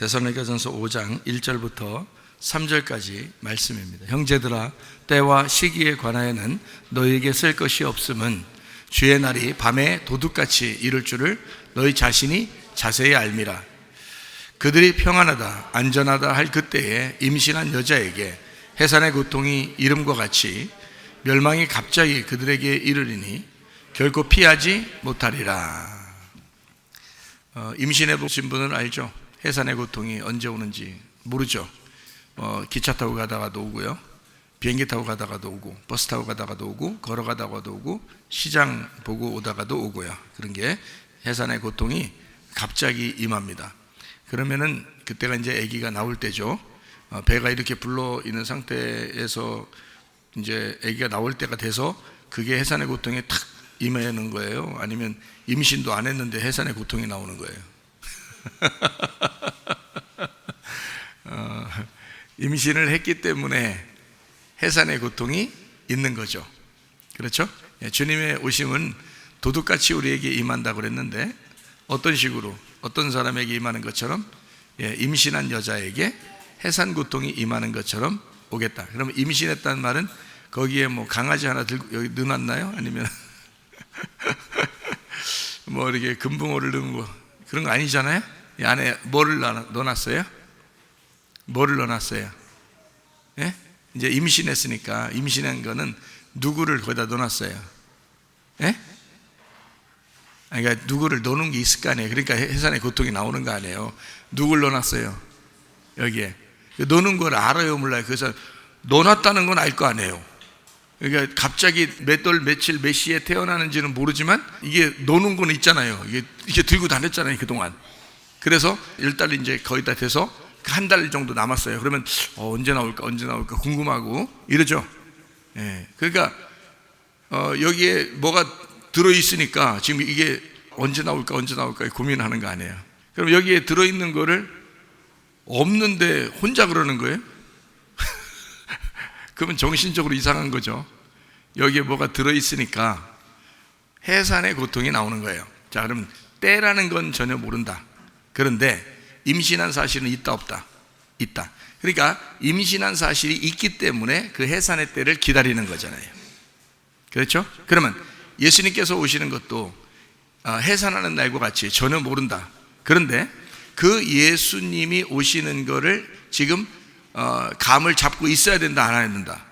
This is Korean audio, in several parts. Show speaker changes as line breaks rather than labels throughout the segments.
데살로니가전서 5장 1절부터 3절까지 말씀입니다. 형제들아, 때와 시기에 관하여는 너희에게 쓸 것이 없음은 주의 날이 밤에 도둑같이 이를 줄을 너희 자신이 자세히 알미라. 그들이 평안하다 안전하다 할 그때에 임신한 여자에게 해산의 고통이 이름과 같이 멸망이 갑자기 그들에게 이르리니 결코 피하지 못하리라. 임신해 보신 분은 알죠? 해산의 고통이 언제 오는지 모르죠. 기차 타고 가다가도 오고요, 비행기 타고 가다가도 오고, 버스 타고 가다가도 오고, 걸어가다가도 오고, 시장 보고 오다가도 오고요. 그런 게 해산의 고통이 갑자기 임합니다. 그러면은 그때가 이제 아기가 나올 때죠. 배가 이렇게 불러 있는 상태에서 이제 아기가 나올 때가 돼서 그게 해산의 고통이 탁 임하는 거예요? 아니면 임신도 안 했는데 해산의 고통이 나오는 거예요? 임신을 했기 때문에 해산의 고통이 있는 거죠. 그렇죠? 주님의 오심은 도둑같이 우리에게 임한다고 그랬는데, 어떤 식으로, 어떤 사람에게 임하는 것처럼, 임신한 여자에게 해산 고통이 임하는 것처럼 오겠다. 그러면 임신했다는 말은 거기에 뭐 강아지 하나 들고 여기 넣어놨나요? 아니면 뭐 이렇게 금붕어를 넣은 거, 그런 거 아니잖아요? 이 안에 뭐를 넣어놨어요? 뭐를 넣어놨어요? 예? 이제 임신했으니까, 임신한 거는 누구를 거기다 넣어놨어요? 예? 그러니까 누구를 넣는 게 있을 거 아니에요? 그러니까 해산의 고통이 나오는 거 아니에요? 누구를 넣어놨어요? 여기에. 넣는 걸 알아요, 몰라요? 그래서 넣어놨다는 건 알 거 아니에요? 그러니까 갑자기 몇 월, 며칠, 몇 시에 태어나는지는 모르지만 이게 노는 건 있잖아요. 이게 들고 다녔잖아요, 그동안. 그래서 1달 이제 거의 다 돼서 한 달 정도 남았어요. 그러면 언제 나올까 궁금하고 이러죠. 그러니까 여기에 뭐가 들어있으니까 지금 이게 언제 나올까 고민하는 거 아니에요. 그럼 여기에 들어있는 거를 없는데 혼자 그러는 거예요? 그러면 정신적으로 이상한 거죠. 여기에 뭐가 들어있으니까 해산의 고통이 나오는 거예요. 자, 그러면 때라는 건 전혀 모른다. 그런데 임신한 사실은 있다 없다? 있다. 그러니까 임신한 사실이 있기 때문에 그 해산의 때를 기다리는 거잖아요. 그렇죠? 그러면 예수님께서 오시는 것도 해산하는 날과 같이 전혀 모른다. 그런데 그 예수님이 오시는 거를 지금 감을 잡고 있어야 된다, 안 해야 된다?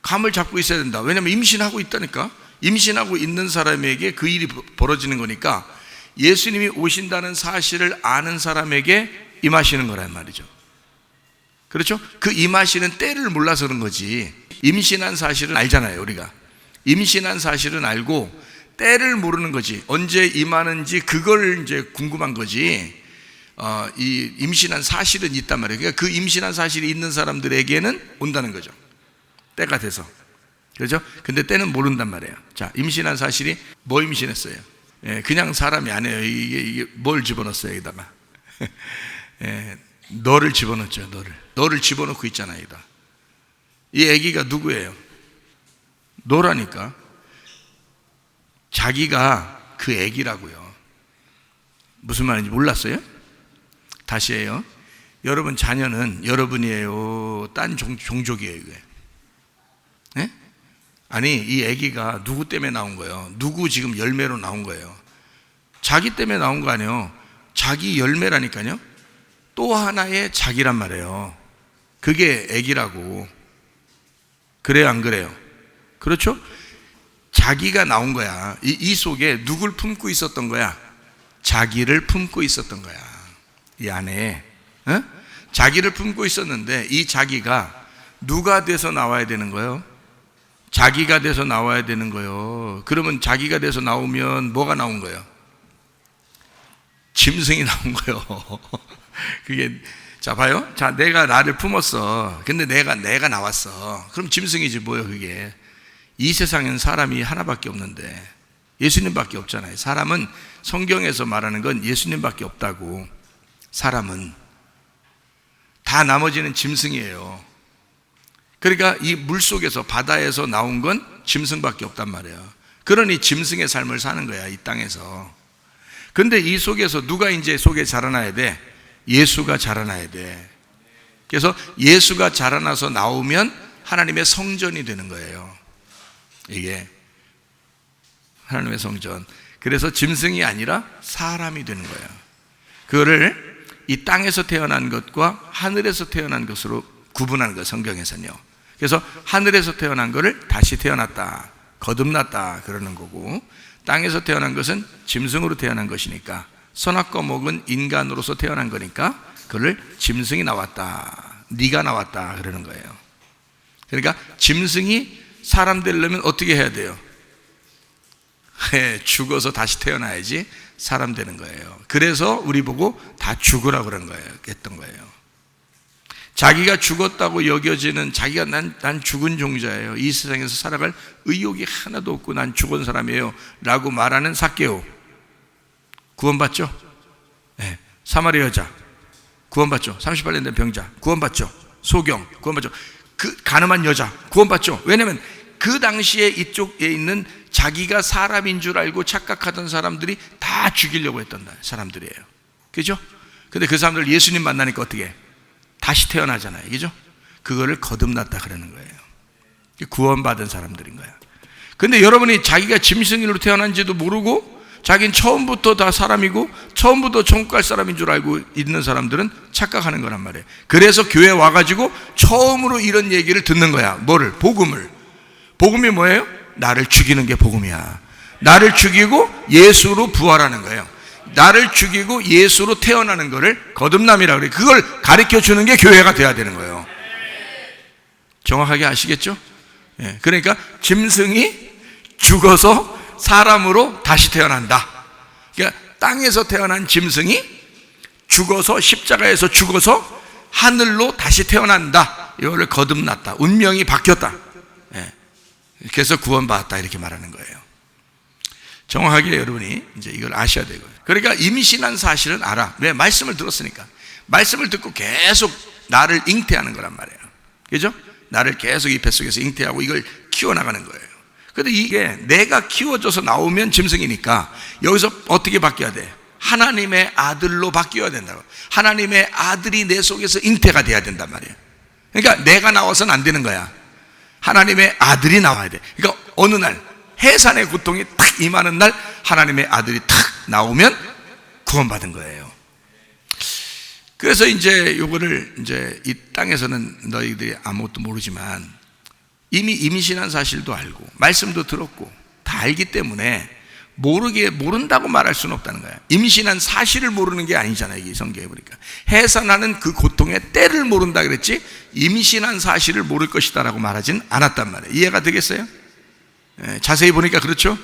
감을 잡고 있어야 된다. 왜냐하면 임신하고 있다니까. 임신하고 있는 사람에게 그 일이 벌어지는 거니까 예수님이 오신다는 사실을 아는 사람에게 임하시는 거란 말이죠. 그렇죠? 그 임하시는 때를 몰라서 그런 거지. 임신한 사실은 알잖아요, 우리가. 임신한 사실은 알고 때를 모르는 거지. 언제 임하는지 그걸 이제 궁금한 거지. 이 임신한 사실은 있단 말이에요. 그러니까 그 임신한 사실이 있는 사람들에게는 온다는 거죠. 때가 돼서. 그렇죠? 근데 때는 모른단 말이에요. 자, 임신한 사실이 뭐 임신했어요? 그냥 사람이 아니에요. 이게 뭘 집어넣었어요, 여기다가? 너를 집어넣었죠, 너를 집어넣고 있잖아요, 여기다. 이 아기가 누구예요? 너라니까. 자기가 그 아기라고요. 무슨 말인지 몰랐어요? 다시 해요. 여러분 자녀는 여러분이에요? 딴 종족이에요, 이게? 네? 아니, 이 아기가 누구 때문에 나온 거예요? 누구 지금 열매로 나온 거예요? 자기 때문에 나온 거 아니에요? 자기 열매라니까요. 또 하나의 자기란 말이에요. 그게 아기라고. 그래요, 안 그래요? 그렇죠? 자기가 나온 거야. 이 속에 누굴 품고 있었던 거야? 자기를 품고 있었던 거야. 이 안에 자기를 품고 있었는데, 이 자기가 누가 돼서 나와야 되는 거예요? 자기가 돼서 나와야 되는 거예요. 그러면 자기가 돼서 나오면 뭐가 나온 거예요? 짐승이 나온 거예요. 그게, 자, 봐요. 자, 내가 나를 품었어. 근데 내가 나왔어. 그럼 짐승이지 뭐예요, 그게? 이 세상에는 사람이 하나밖에 없는데 예수님밖에 없잖아요. 사람은, 성경에서 말하는 건 예수님밖에 없다고. 사람은 다 나머지는 짐승이에요. 그러니까 이 물속에서, 바다에서 나온 건 짐승밖에 없단 말이에요. 그러니 짐승의 삶을 사는 거야, 이 땅에서. 근데 이 속에서 누가 이제 속에 자라나야 돼? 예수가 자라나야 돼. 그래서 예수가 자라나서 나오면 하나님의 성전이 되는 거예요. 이게 하나님의 성전. 그래서 짐승이 아니라 사람이 되는 거예요. 그거를 이 땅에서 태어난 것과 하늘에서 태어난 것으로 구분하는 거예요, 성경에서는요. 그래서 하늘에서 태어난 것을 다시 태어났다, 거듭났다 그러는 거고, 땅에서 태어난 것은 짐승으로 태어난 것이니까, 선악과 목은 인간으로서 태어난 거니까 그를 짐승이 나왔다, 네가 나왔다 그러는 거예요. 그러니까 짐승이 사람 되려면 어떻게 해야 돼요? 죽어서 다시 태어나야지 사람 되는 거예요. 그래서 우리 보고 다 죽으라고 그런 거예요, 했던 거예요. 자기가 죽었다고 여겨지는, 자기가 난 죽은 종자예요, 이 세상에서 살아갈 의욕이 하나도 없고 난 죽은 사람이에요 라고 말하는 삭개오 구원받죠? 네. 사마리아 여자 구원받죠? 38년 된 병자 구원받죠? 소경 구원받죠? 그 가늠한 여자 구원받죠? 왜냐하면 그 당시에 이쪽에 있는 자기가 사람인 줄 알고 착각하던 사람들이 다 죽이려고 했던 사람들이에요. 그죠? 근데 그 사람들 예수님 만나니까 어떻게 해? 다시 태어나잖아요. 그죠? 그거를 거듭났다 그러는 거예요. 구원받은 사람들인 거야. 근데 여러분이 자기가 짐승으로 태어난지도 모르고 자기는 처음부터 다 사람이고 처음부터 천국 갈 사람인 줄 알고 있는 사람들은 착각하는 거란 말이에요. 그래서 교회 와가지고 처음으로 이런 얘기를 듣는 거야. 뭐를? 복음을. 복음이 뭐예요? 나를 죽이는 게 복음이야. 나를 죽이고 예수로 부활하는 거예요. 나를 죽이고 예수로 태어나는 거를 거듭남이라고 그래요. 그걸 가르쳐 주는 게 교회가 돼야 되는 거예요. 정확하게 아시겠죠? 예, 그러니까 짐승이 죽어서 사람으로 다시 태어난다. 그러니까 땅에서 태어난 짐승이 죽어서 십자가에서 죽어서 하늘로 다시 태어난다. 이거를 거듭났다. 운명이 바뀌었다. 예, 그래서 구원받았다 이렇게 말하는 거예요. 정확하게 여러분이 이제 이걸 아셔야 되고요. 그러니까 임신한 사실은 알아. 왜? 말씀을 들었으니까. 말씀을 듣고 계속 나를 잉태하는 거란 말이에요. 그죠? 나를 계속 이 뱃속에서 잉태하고 이걸 키워나가는 거예요. 근데 이게 내가 키워줘서 나오면 짐승이니까 여기서 어떻게 바뀌어야 돼? 하나님의 아들로 바뀌어야 된다고. 하나님의 아들이 내 속에서 잉태가 돼야 된단 말이에요. 그러니까 내가 나와서는 안 되는 거야. 하나님의 아들이 나와야 돼. 그러니까 어느 날 해산의 고통이 탁 임하는 날 하나님의 아들이 탁 나오면 구원받은 거예요. 그래서 이제 요거를 이제 이 땅에서는 너희들이 아무것도 모르지만 이미 임신한 사실도 알고 말씀도 들었고 다 알기 때문에 모른다고 말할 수는 없다는 거야. 임신한 사실을 모르는 게 아니잖아요. 이게 성경에 보니까 해산하는 그 고통의 때를 모른다 그랬지 임신한 사실을 모를 것이다 라고 말하진 않았단 말이에요. 이해가 되겠어요? 자세히 보니까 그렇죠?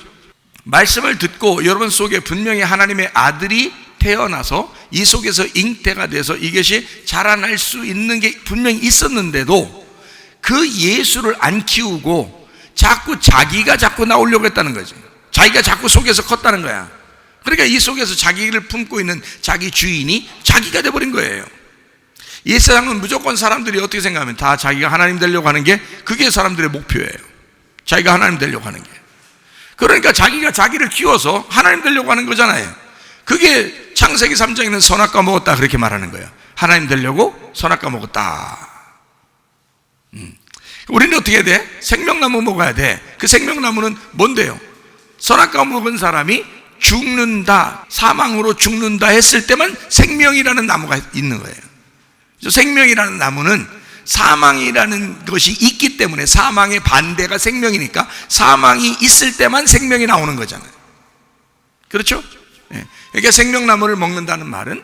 말씀을 듣고 여러분 속에 분명히 하나님의 아들이 태어나서 이 속에서 잉태가 돼서 이것이 자라날 수 있는 게 분명히 있었는데도 그 예수를 안 키우고 자기가 자꾸 나오려고 했다는 거지. 자기가 자꾸 속에서 컸다는 거야. 그러니까 이 속에서 자기를 품고 있는 자기 주인이 자기가 돼버린 거예요. 이 세상은 무조건 사람들이 어떻게 생각하면 다 자기가 하나님 되려고 하는 게 그게 사람들의 목표예요. 자기가 하나님 되려고 하는 게. 그러니까 자기가 자기를 키워서 하나님 되려고 하는 거잖아요. 그게 창세기 3장에 있는 선악과 먹었다 그렇게 말하는 거예요. 하나님 되려고 선악과 먹었다. 우리는 어떻게 해야 돼? 생명나무 먹어야 돼. 그 생명나무는 뭔데요? 선악과 먹은 사람이 죽는다, 사망으로 죽는다 했을 때만 생명이라는 나무가 있는 거예요. 생명이라는 나무는 사망이라는 것이 있기 때문에 사망의 반대가 생명이니까 사망이 있을 때만 생명이 나오는 거잖아요. 그렇죠? 그러니까 생명나무를 먹는다는 말은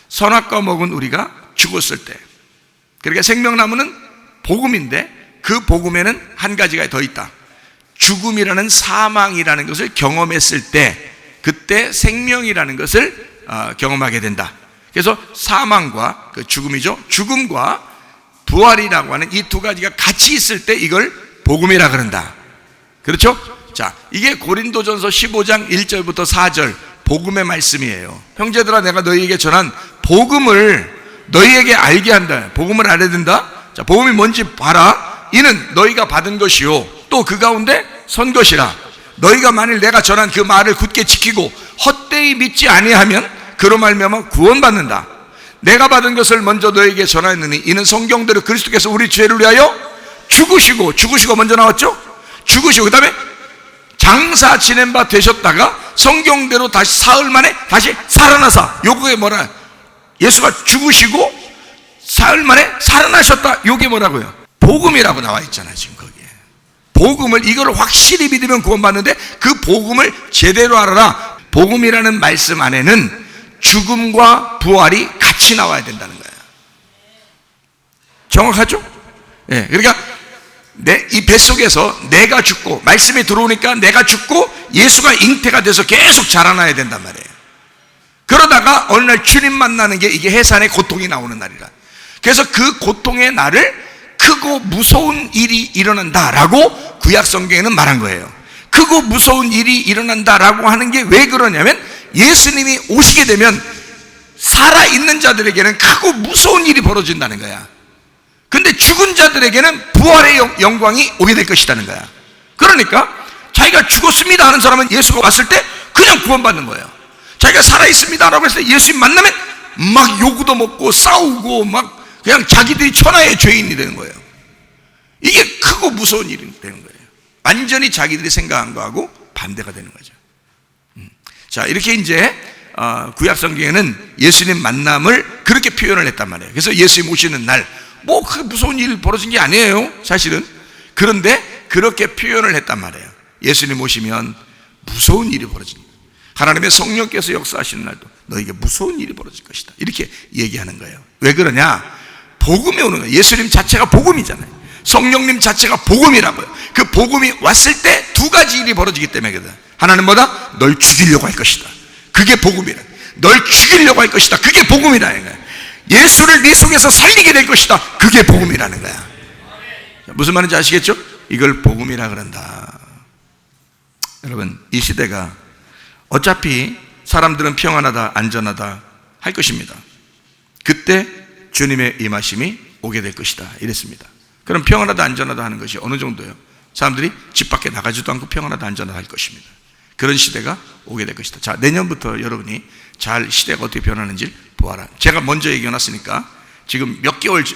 선악과 먹은 우리가 죽었을 때, 그러니까 생명나무는 복음인데 그 복음에는 한 가지가 더 있다. 죽음이라는 사망이라는 것을 경험했을 때 그때 생명이라는 것을 경험하게 된다. 그래서 사망과 그 죽음이죠. 죽음과 부활이라고 하는 이 두 가지가 같이 있을 때 이걸 복음이라 그런다. 그렇죠? 자, 이게 고린도전서 15장 1절부터 4절 복음의 말씀이에요. 형제들아, 내가 너희에게 전한 복음을 너희에게 알게 한다. 복음을 알아야 된다. 자, 복음이 뭔지 봐라. 이는 너희가 받은 것이요 또 그 가운데 선 것이라. 너희가 만일 내가 전한 그 말을 굳게 지키고 헛되이 믿지 아니하면 그로 말미암아 구원받는다. 내가 받은 것을 먼저 너에게 전하였느니 이는 성경대로 그리스도께서 우리 죄를 위하여 죽으시고 먼저 나왔죠? 죽으시고 그 다음에 장사 지낸 바 되셨다가 성경대로 다시 사흘 만에 다시 살아나사. 요게 뭐라? 예수가 죽으시고 사흘 만에 살아나셨다. 요게 뭐라고요? 복음이라고 나와 있잖아요. 지금 거기에 복음을, 이거를 확실히 믿으면 구원받는데 그 복음을 제대로 알아라. 복음이라는 말씀 안에는 죽음과 부활이 같이 나와야 된다는 거예요. 정확하죠? 예, 그러니까 이 뱃속에서 내가 죽고, 말씀이 들어오니까 내가 죽고 예수가 잉태가 돼서 계속 자라나야 된단 말이에요. 그러다가 어느 날 주님 만나는 게 이게 해산의 고통이 나오는 날이라. 그래서 그 고통의 날을 크고 무서운 일이 일어난다라고 구약 성경에는 말한 거예요. 크고 무서운 일이 일어난다라고 하는 게 왜 그러냐면 예수님이 오시게 되면 살아있는 자들에게는 크고 무서운 일이 벌어진다는 거야. 근데 죽은 자들에게는 부활의 영광이 오게 될 것이라는 거야. 그러니까 자기가 죽었습니다 하는 사람은 예수가 왔을 때 그냥 구원받는 거예요. 자기가 살아있습니다 라고 했을 때 예수님 만나면 막 욕도 먹고 싸우고 막 그냥 자기들이 천하의 죄인이 되는 거예요. 이게 크고 무서운 일이 되는 거예요. 완전히 자기들이 생각한 거하고 반대가 되는 거죠. 자, 이렇게 이제 구약 성경에는 예수님 만남을 그렇게 표현을 했단 말이에요. 그래서 예수님 오시는 날 뭐 그 무서운 일 벌어진 게 아니에요, 사실은. 그런데 그렇게 표현을 했단 말이에요. 예수님 오시면 무서운 일이 벌어집니다. 하나님의 성령께서 역사하시는 날도 너에게 무서운 일이 벌어질 것이다. 이렇게 얘기하는 거예요. 왜 그러냐? 복음이 오는 거예요. 예수님 자체가 복음이잖아요. 성령님 자체가 복음이라고요. 그 복음이 왔을 때 두 가지 일이 벌어지기 때문에 그래. 하나는 뭐다? 널 죽이려고 할 것이다. 그게 복음이라. 널 죽이려고 할 것이다. 그게 복음이라는 거야. 예수를 네 속에서 살리게 될 것이다. 그게 복음이라는 거야. 무슨 말인지 아시겠죠? 이걸 복음이라 그런다. 여러분, 이 시대가 어차피 사람들은 평안하다, 안전하다 할 것입니다. 그때 주님의 임하심이 오게 될 것이다. 이랬습니다. 그럼 평안하다, 안전하다 하는 것이 어느 정도예요? 사람들이 집 밖에 나가지도 않고 평안하다, 안전하다 할 것입니다. 그런 시대가 오게 될 것이다. 자, 내년부터 여러분이 잘 시대가 어떻게 변하는지 보아라. 제가 먼저 얘기해놨으니까 지금 몇 개월, 이제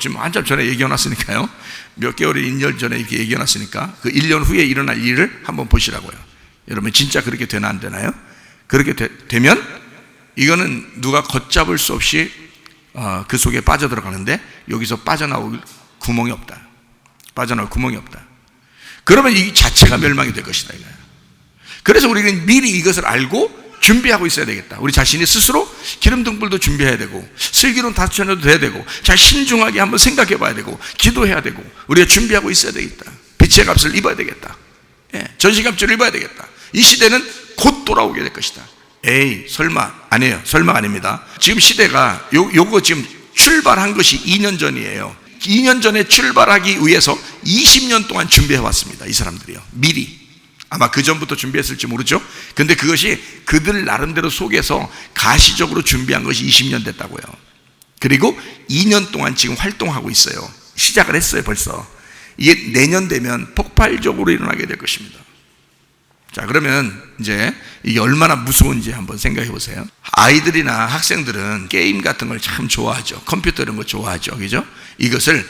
지금 한참 전에 얘기해놨으니까요. 몇 개월이 1년 전에 이렇게 얘기해놨으니까 그 1년 후에 일어날 일을 한번 보시라고요. 여러분, 진짜 그렇게 되나 안 되나요? 그렇게 되면 이거는 누가 걷잡을 수 없이 그 속에 빠져들어가는데 여기서 빠져나올 구멍이 없다. 빠져나올 구멍이 없다. 그러면 이 자체가 멸망이 될 것이다 이거야. 그래서 우리는 미리 이것을 알고 준비하고 있어야 되겠다. 우리 자신이 스스로 기름등불도 준비해야 되고 슬기로운 다쳐내도 돼야 되고 잘 신중하게 한번 생각해 봐야 되고 기도해야 되고 우리가 준비하고 있어야 되겠다. 빛의 값을 입어야 되겠다. 전시갑주를 입어야 되겠다. 이 시대는 곧 돌아오게 될 것이다. 에이, 설마 아니에요. 설마가 아닙니다. 지금 시대가 요거 지금 출발한 것이 2년 전이에요. 2년 전에 출발하기 위해서 20년 동안 준비해 왔습니다. 이 사람들이요. 미리. 아마 그 전부터 준비했을지 모르죠. 근데 그것이 그들 나름대로 속에서 가시적으로 준비한 것이 20년 됐다고요. 그리고 2년 동안 지금 활동하고 있어요. 시작을 했어요, 벌써. 이게 내년 되면 폭발적으로 일어나게 될 것입니다. 자, 그러면 이제 이게 얼마나 무서운지 한번 생각해 보세요. 아이들이나 학생들은 게임 같은 걸 참 좋아하죠. 컴퓨터 이런 거 좋아하죠. 그죠? 이것을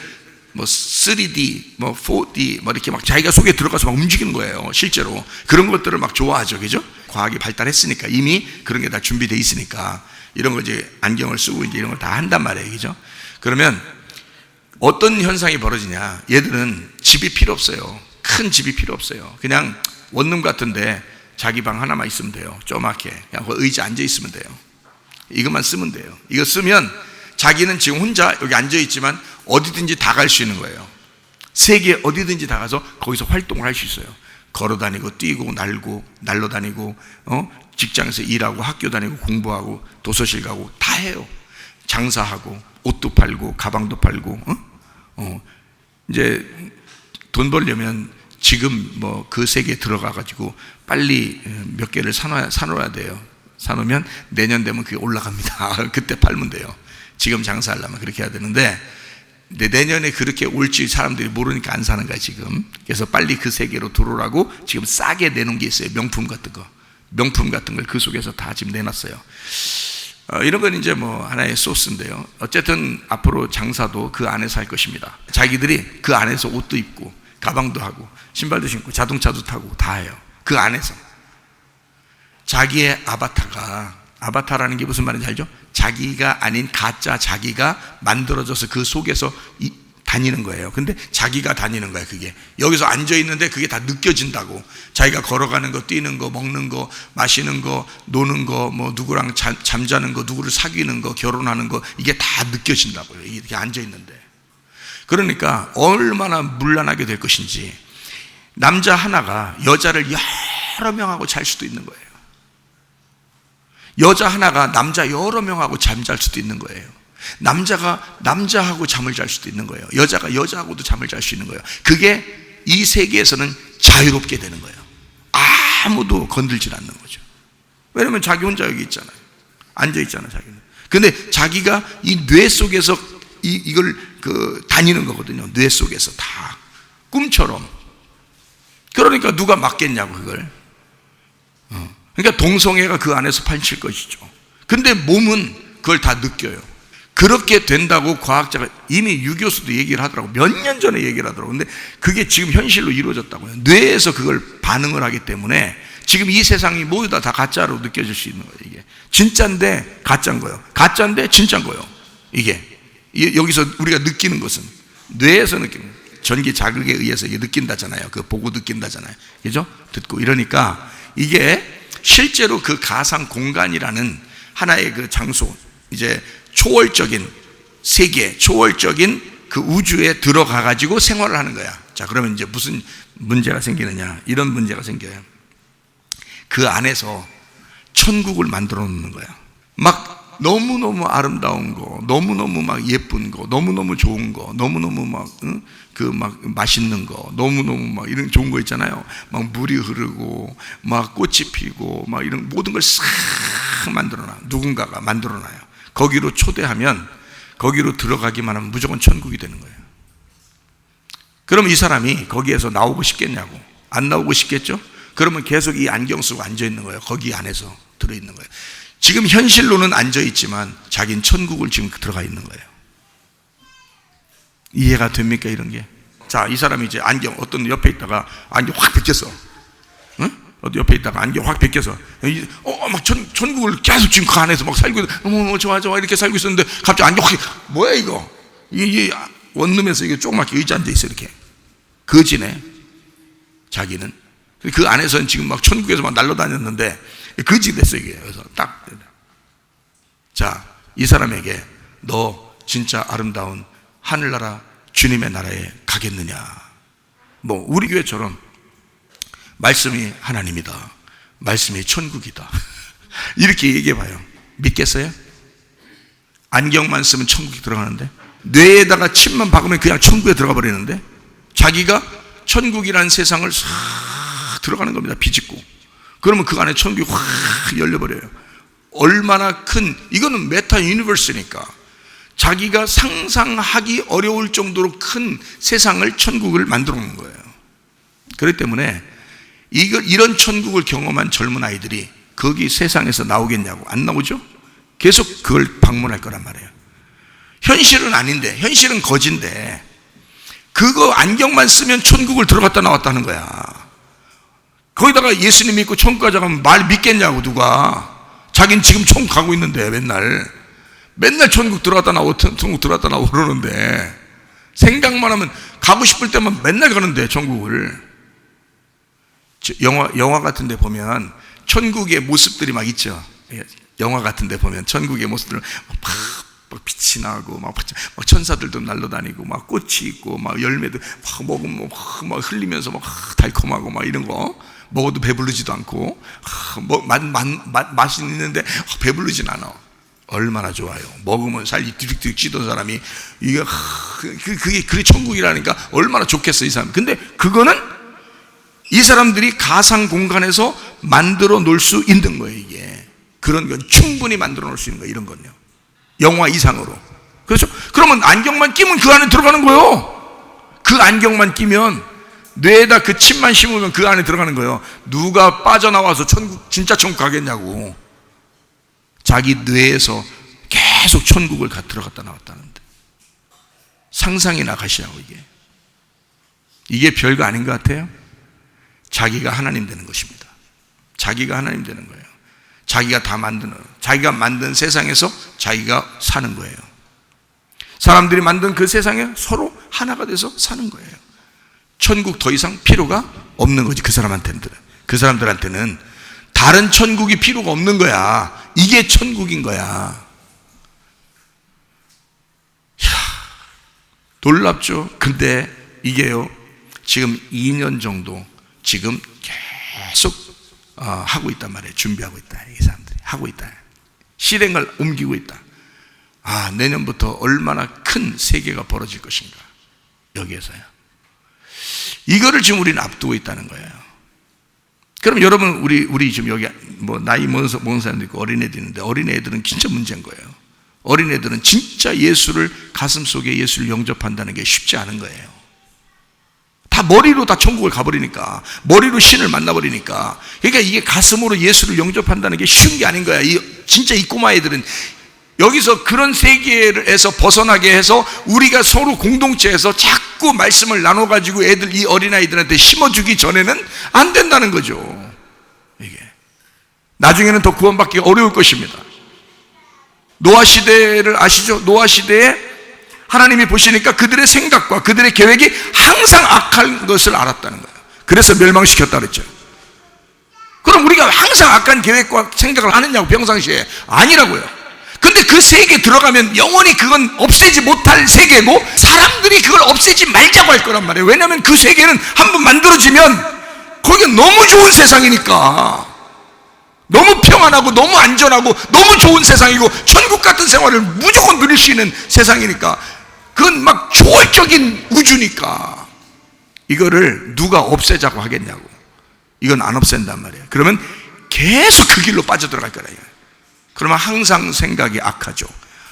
뭐 3D, 뭐 4D, 뭐 이렇게 막 자기가 속에 들어가서 막 움직이는 거예요. 실제로. 그런 것들을 막 좋아하죠. 그죠? 과학이 발달했으니까 이미 그런 게 다 준비되어 있으니까 이런 거 이제 안경을 쓰고 이제 이런 걸 다 한단 말이에요. 그죠? 그러면 어떤 현상이 벌어지냐. 얘들은 집이 필요 없어요. 큰 집이 필요 없어요. 그냥 원룸 같은데 자기 방 하나만 있으면 돼요. 조그맣게. 그냥 의자 앉아 있으면 돼요. 이것만 쓰면 돼요. 이거 쓰면 자기는 지금 혼자 여기 앉아 있지만 어디든지 다 갈 수 있는 거예요. 세계 어디든지 다 가서 거기서 활동을 할 수 있어요. 걸어 다니고 뛰고 날로 다니고 직장에서 일하고 학교 다니고 공부하고 도서실 가고 다 해요. 장사하고 옷도 팔고 가방도 팔고 이제 돈 벌려면 지금 뭐 그 세계에 들어가 가지고 빨리 몇 개를 사놓아야 돼요. 사놓으면 내년 되면 그게 올라갑니다. 그때 팔면 돼요. 지금 장사하려면 그렇게 해야 되는데 내년에 그렇게 올지 사람들이 모르니까 안 사는 거야 지금. 그래서 빨리 그 세계로 들어오라고 지금 싸게 내놓은 게 있어요. 명품 같은 거. 명품 같은 걸 그 속에서 다 지금 내놨어요. 이런 건 이제 뭐 하나의 소스인데요. 어쨌든 앞으로 장사도 그 안에서 할 것입니다. 자기들이 그 안에서 옷도 입고 가방도 하고 신발도 신고 자동차도 타고 다 해요. 그 안에서. 자기의 아바타라는 게 무슨 말인지 알죠? 자기가 아닌 가짜 자기가 만들어져서 그 속에서 다니는 거예요. 근데 자기가 다니는 거예요. 그게 여기서 앉아 있는데 그게 다 느껴진다고. 자기가 걸어가는 거, 뛰는 거, 먹는 거, 마시는 거, 노는 거, 뭐 누구랑 잠자는 거, 누구를 사귀는 거, 결혼하는 거, 이게 다 느껴진다고요. 이렇게 앉아 있는데. 그러니까 얼마나 문란하게 될 것인지. 남자 하나가 여자를 여러 명하고 잘 수도 있는 거예요. 여자 하나가 남자 여러 명하고 잠잘 수도 있는 거예요. 남자가 남자하고 잠을 잘 수도 있는 거예요. 여자가 여자하고도 잠을 잘 수 있는 거예요. 그게 이 세계에서는 자유롭게 되는 거예요. 아무도 건들질 않는 거죠. 왜냐면 자기 혼자 여기 있잖아요. 앉아 있잖아요, 자기는. 근데 자기가 이 뇌 속에서 이걸 다니는 거거든요. 뇌 속에서 다 꿈처럼. 그러니까 누가 막겠냐고 그걸. 그러니까 동성애가 그 안에서 판칠 것이죠. 근데 몸은 그걸 다 느껴요. 그렇게 된다고 과학자가 이미 유교수도 얘기를 하더라고. 몇 년 전에 얘기를 하더라고. 근데 그게 지금 현실로 이루어졌다고요. 뇌에서 그걸 반응을 하기 때문에 지금 이 세상이 모두 다 가짜로 느껴질 수 있는 거예요. 이게 진짜인데 가짜인 거예요. 가짜인데 진짜인 거예요. 이게 여기서 우리가 느끼는 것은 뇌에서 느끼는 거예요. 전기 자극에 의해서 이게 느낀다잖아요. 그 보고 느낀다잖아요. 그죠? 듣고 이러니까 이게 실제로 그 가상 공간이라는 하나의 그 장소, 이제 초월적인 세계, 초월적인 그 우주에 들어가 가지고 생활을 하는 거야. 자, 그러면 이제 무슨 문제가 생기느냐? 이런 문제가 생겨요. 그 안에서 천국을 만들어 놓는 거야. 막 너무너무 아름다운 거, 너무너무 막 예쁜 거, 너무너무 좋은 거, 너무너무 막 막 맛있는 거, 너무너무 막 이런 좋은 거 있잖아요. 막 물이 흐르고 막 꽃이 피고 막 이런 모든 걸 싹 만들어놔. 누군가가 만들어놔요. 거기로 초대하면 거기로 들어가기만 하면 무조건 천국이 되는 거예요. 그럼 이 사람이 거기에서 나오고 싶겠냐고. 안 나오고 싶겠죠? 그러면 계속 이 안경 쓰고 앉아 있는 거예요. 거기 안에서 들어있는 거예요. 지금 현실로는 앉아 있지만 자기는 천국을 지금 들어가 있는 거예요. 이해가 됩니까, 이런 게? 자, 이 사람이 이제 안경, 어떤 옆에 있다가 안경 확 벗겼어. 응? 어디 옆에 있다가 안경 확 벗겨서 막 천국을 계속 지금 그 안에서 막 살고, 좋아 이렇게 살고 있었는데 갑자기 안경 확, 뭐야 이거? 이게 원룸에서 이게 조그맣게 의자 앉아 있어. 이렇게 거지네. 자기는 그 안에서는 지금 막 천국에서 막 날아다녔는데 거지 됐어. 이게. 그래서 딱, 자, 이 사람에게 너 진짜 아름다운 하늘나라 주님의 나라에 가겠느냐? 뭐 우리 교회처럼 말씀이 하나님이다, 말씀이 천국이다, 이렇게 얘기해 봐요. 믿겠어요? 안경만 쓰면 천국에 들어가는데, 뇌에다가 칩만 박으면 그냥 천국에 들어가 버리는데, 자기가 천국이라는 세상을 싹 들어가는 겁니다. 비집고. 그러면 그 안에 천국이 확 열려버려요. 얼마나 큰, 이거는 메타 유니버스니까 자기가 상상하기 어려울 정도로 큰 세상을, 천국을 만들어 놓은 거예요. 그렇기 때문에 이런 천국을 경험한 젊은 아이들이 거기 세상에서 나오겠냐고. 안 나오죠? 계속 그걸 방문할 거란 말이에요. 현실은 아닌데, 현실은 거진데, 그거 안경만 쓰면 천국을 들어갔다 나왔다 하는 거야. 거기다가 예수님 믿고 천국 가자고 하면 말 믿겠냐고, 누가. 자긴 지금 천국 가고 있는데 맨날 천국 들어갔다 나오고 천국 들어갔다 나오고 그러는데, 생각만 하면 가고 싶을 때만 맨날 가는데 천국을. 영화 같은 데 보면 천국의 모습들이 막 있죠. 영화 같은 데 보면 천국의 모습들 막 빛이 나고 막 천사들도 날아다니고 막 꽃이 있고 막 열매도 막 먹으면 막 흘리면서 막 달콤하고 막 이런 거 먹어도 배부르지도 않고 맛이 있는데 배부르진 않아. 얼마나 좋아요. 먹으면 살이 뒤득뒤득 찌던 사람이 그게 천국이라니까 얼마나 좋겠어, 이 사람. 근데 그거는 이 사람들이 가상 공간에서 만들어 놓을 수 있는 거예요. 이게 그런 건 충분히 만들어 놓을 수 있는 거예요. 이런 건요, 영화 이상으로. 그렇죠? 그러면 안경만 끼면 그 안에 들어가는 거예요. 그 안경만 끼면, 뇌에다 그 칩만 심으면 그 안에 들어가는 거예요. 누가 빠져나와서 진짜 천국 가겠냐고. 자기 뇌에서 계속 천국을 들어갔다 나왔다는데, 상상이나 가시라고. 이게 별거 아닌 것 같아요? 자기가 하나님 되는 것입니다. 자기가 하나님 되는 거예요. 자기가 다 자기가 만든 세상에서 자기가 사는 거예요. 사람들이 만든 그 세상에 서로 하나가 돼서 사는 거예요. 천국 더 이상 필요가 없는 거지. 그 사람들한테는 다른 천국이 필요가 없는 거야. 이게 천국인 거야. 이야, 놀랍죠? 근데 이게요, 지금 2년 정도 지금 계속 하고 있단 말이에요. 준비하고 있다. 이 사람들이 하고 있다. 실행을 옮기고 있다. 내년부터 얼마나 큰 세계가 벌어질 것인가. 여기에서요. 이거를 지금 우리는 앞두고 있다는 거예요. 그럼 여러분, 우리 지금 여기 나이 먹은 사람도 있고 어린애도 있는데, 어린애들은 진짜 문제인 거예요. 어린애들은 진짜 예수를, 가슴속에 예수를 영접한다는 게 쉽지 않은 거예요. 다 머리로 다 천국을 가버리니까, 머리로 신을 만나버리니까. 그러니까 이게 가슴으로 예수를 영접한다는 게 쉬운 게 아닌 거야. 진짜 이 꼬마 애들은 여기서 그런 세계에서 벗어나게 해서 우리가 서로 공동체에서 자꾸 말씀을 나눠가지고 이 어린아이들한테 심어주기 전에는 안 된다는 거죠. 이게 나중에는 더 구원받기 어려울 것입니다. 노아 시대를 아시죠? 노아 시대에 하나님이 보시니까 그들의 생각과 그들의 계획이 항상 악한 것을 알았다는 거예요. 그래서 멸망시켰다 그랬죠. 그럼 우리가 항상 악한 계획과 생각을 하느냐고, 평상시에. 아니라고요. 근데 그 세계에 들어가면 영원히 그건 없애지 못할 세계고, 사람들이 그걸 없애지 말자고 할 거란 말이에요. 왜냐하면 그 세계는 한번 만들어지면 거기가 너무 좋은 세상이니까, 너무 평안하고 너무 안전하고 너무 좋은 세상이고 천국 같은 생활을 무조건 누릴 수 있는 세상이니까, 그건 막 초월적인 우주니까 이거를 누가 없애자고 하겠냐고. 이건 안 없앤단 말이에요. 그러면 계속 그 길로 빠져들어갈 거라. 그러면 항상 생각이 악하죠.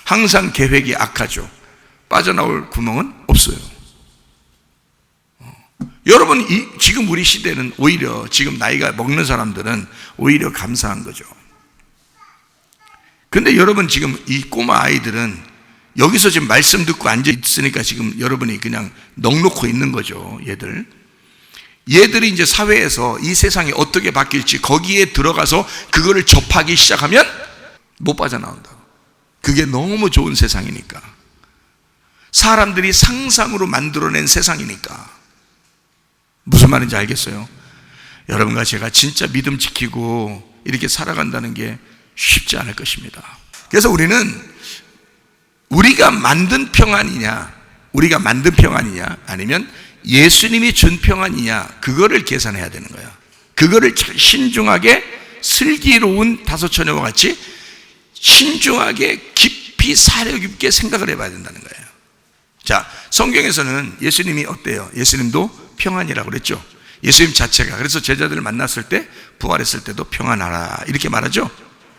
항상 계획이 악하죠. 빠져나올 구멍은 없어요. 여러분, 지금 우리 시대는 오히려, 지금 나이가 먹는 사람들은 오히려 감사한 거죠. 근데 여러분, 지금 이 꼬마 아이들은 여기서 지금 말씀 듣고 앉아 있으니까 지금 여러분이 그냥 넋놓고 있는 거죠. 얘들이 이제 사회에서 이 세상이 어떻게 바뀔지 거기에 들어가서 그거를 접하기 시작하면 못 빠져나온다고. 그게 너무 좋은 세상이니까, 사람들이 상상으로 만들어낸 세상이니까. 무슨 말인지 알겠어요? 여러분과 제가 진짜 믿음 지키고 이렇게 살아간다는 게 쉽지 않을 것입니다. 그래서 우리가 만든 평안이냐, 아니면 예수님이 준 평안이냐, 그거를 계산해야 되는 거예요. 그거를 신중하게, 슬기로운 다소처녀와 같이 신중하게 깊이 사려 깊게 생각을 해봐야 된다는 거예요. 자, 성경에서는 예수님이 어때요? 예수님도 평안이라고 그랬죠. 예수님 자체가. 그래서 제자들을 만났을 때, 부활했을 때도 평안하라 이렇게 말하죠.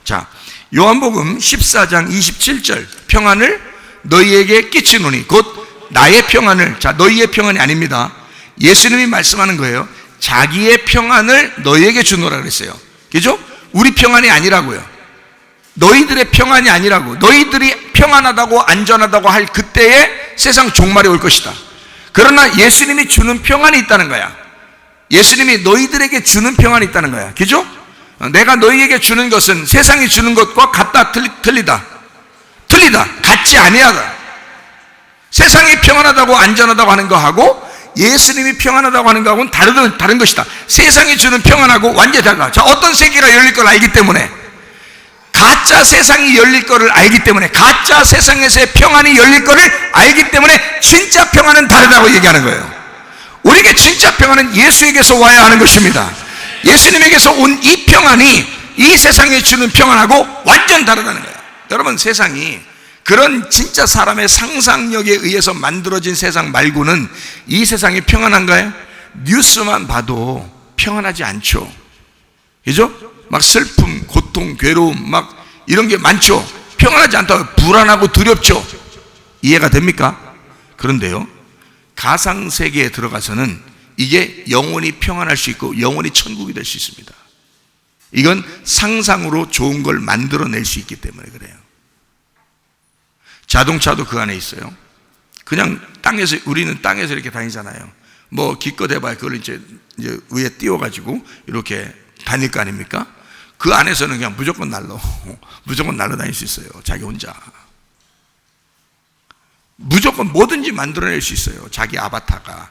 자, 요한복음 14장 27절, 평안을 너희에게 끼치노니 곧 나의 평안을. 자, 너희의 평안이 아닙니다. 예수님이 말씀하는 거예요. 자기의 평안을 너희에게 주노라 그랬어요. 그죠? 우리 평안이 아니라고요. 너희들의 평안이 아니라고. 너희들이 평안하다고 안전하다고 할 그때에 세상 종말이 올 것이다. 그러나 예수님이 주는 평안이 있다는 거야. 예수님이 너희들에게 주는 평안이 있다는 거야. 그죠? 내가 너희에게 주는 것은 세상이 주는 것과 같다, 틀리다. 같지 아니하다. 세상이 평안하다고 안전하다고 하는 거하고 예수님이 평안하다고 하는 거하고는 다른 것이다. 세상이 주는 평안하고 완전히 달라. 자, 어떤 세계가 열릴 걸 알기 때문에, 가짜 세상이 열릴 거를 알기 때문에, 가짜 세상에서의 평안이 열릴 거를 알기 때문에 진짜 평안은 다르다고 얘기하는 거예요. 우리에게 진짜 평안은 예수에게서 와야 하는 것입니다. 예수님에게서 온 이 평안이 이 세상에 주는 평안하고 완전 다르다는 거예요. 여러분, 세상이 그런 진짜 사람의 상상력에 의해서 만들어진 세상 말고는 이 세상이 평안한가요? 뉴스만 봐도 평안하지 않죠. 그죠? 막 슬픔, 고통, 괴로움 막 이런 게 많죠. 평안하지 않다고, 불안하고 두렵죠. 이해가 됩니까? 그런데요, 가상세계에 들어가서는 이게 영원히 평안할 수 있고 영원히 천국이 될 수 있습니다. 이건 상상으로 좋은 걸 만들어낼 수 있기 때문에 그래요. 자동차도 그 안에 있어요. 그냥 땅에서, 우리는 땅에서 이렇게 다니잖아요. 뭐 기껏 해봐야 그걸 이제 위에 띄워가지고 이렇게 다닐 거 아닙니까? 그 안에서는 그냥 무조건 날아다닐 수 있어요. 자기 혼자. 무조건 뭐든지 만들어낼 수 있어요. 자기 아바타가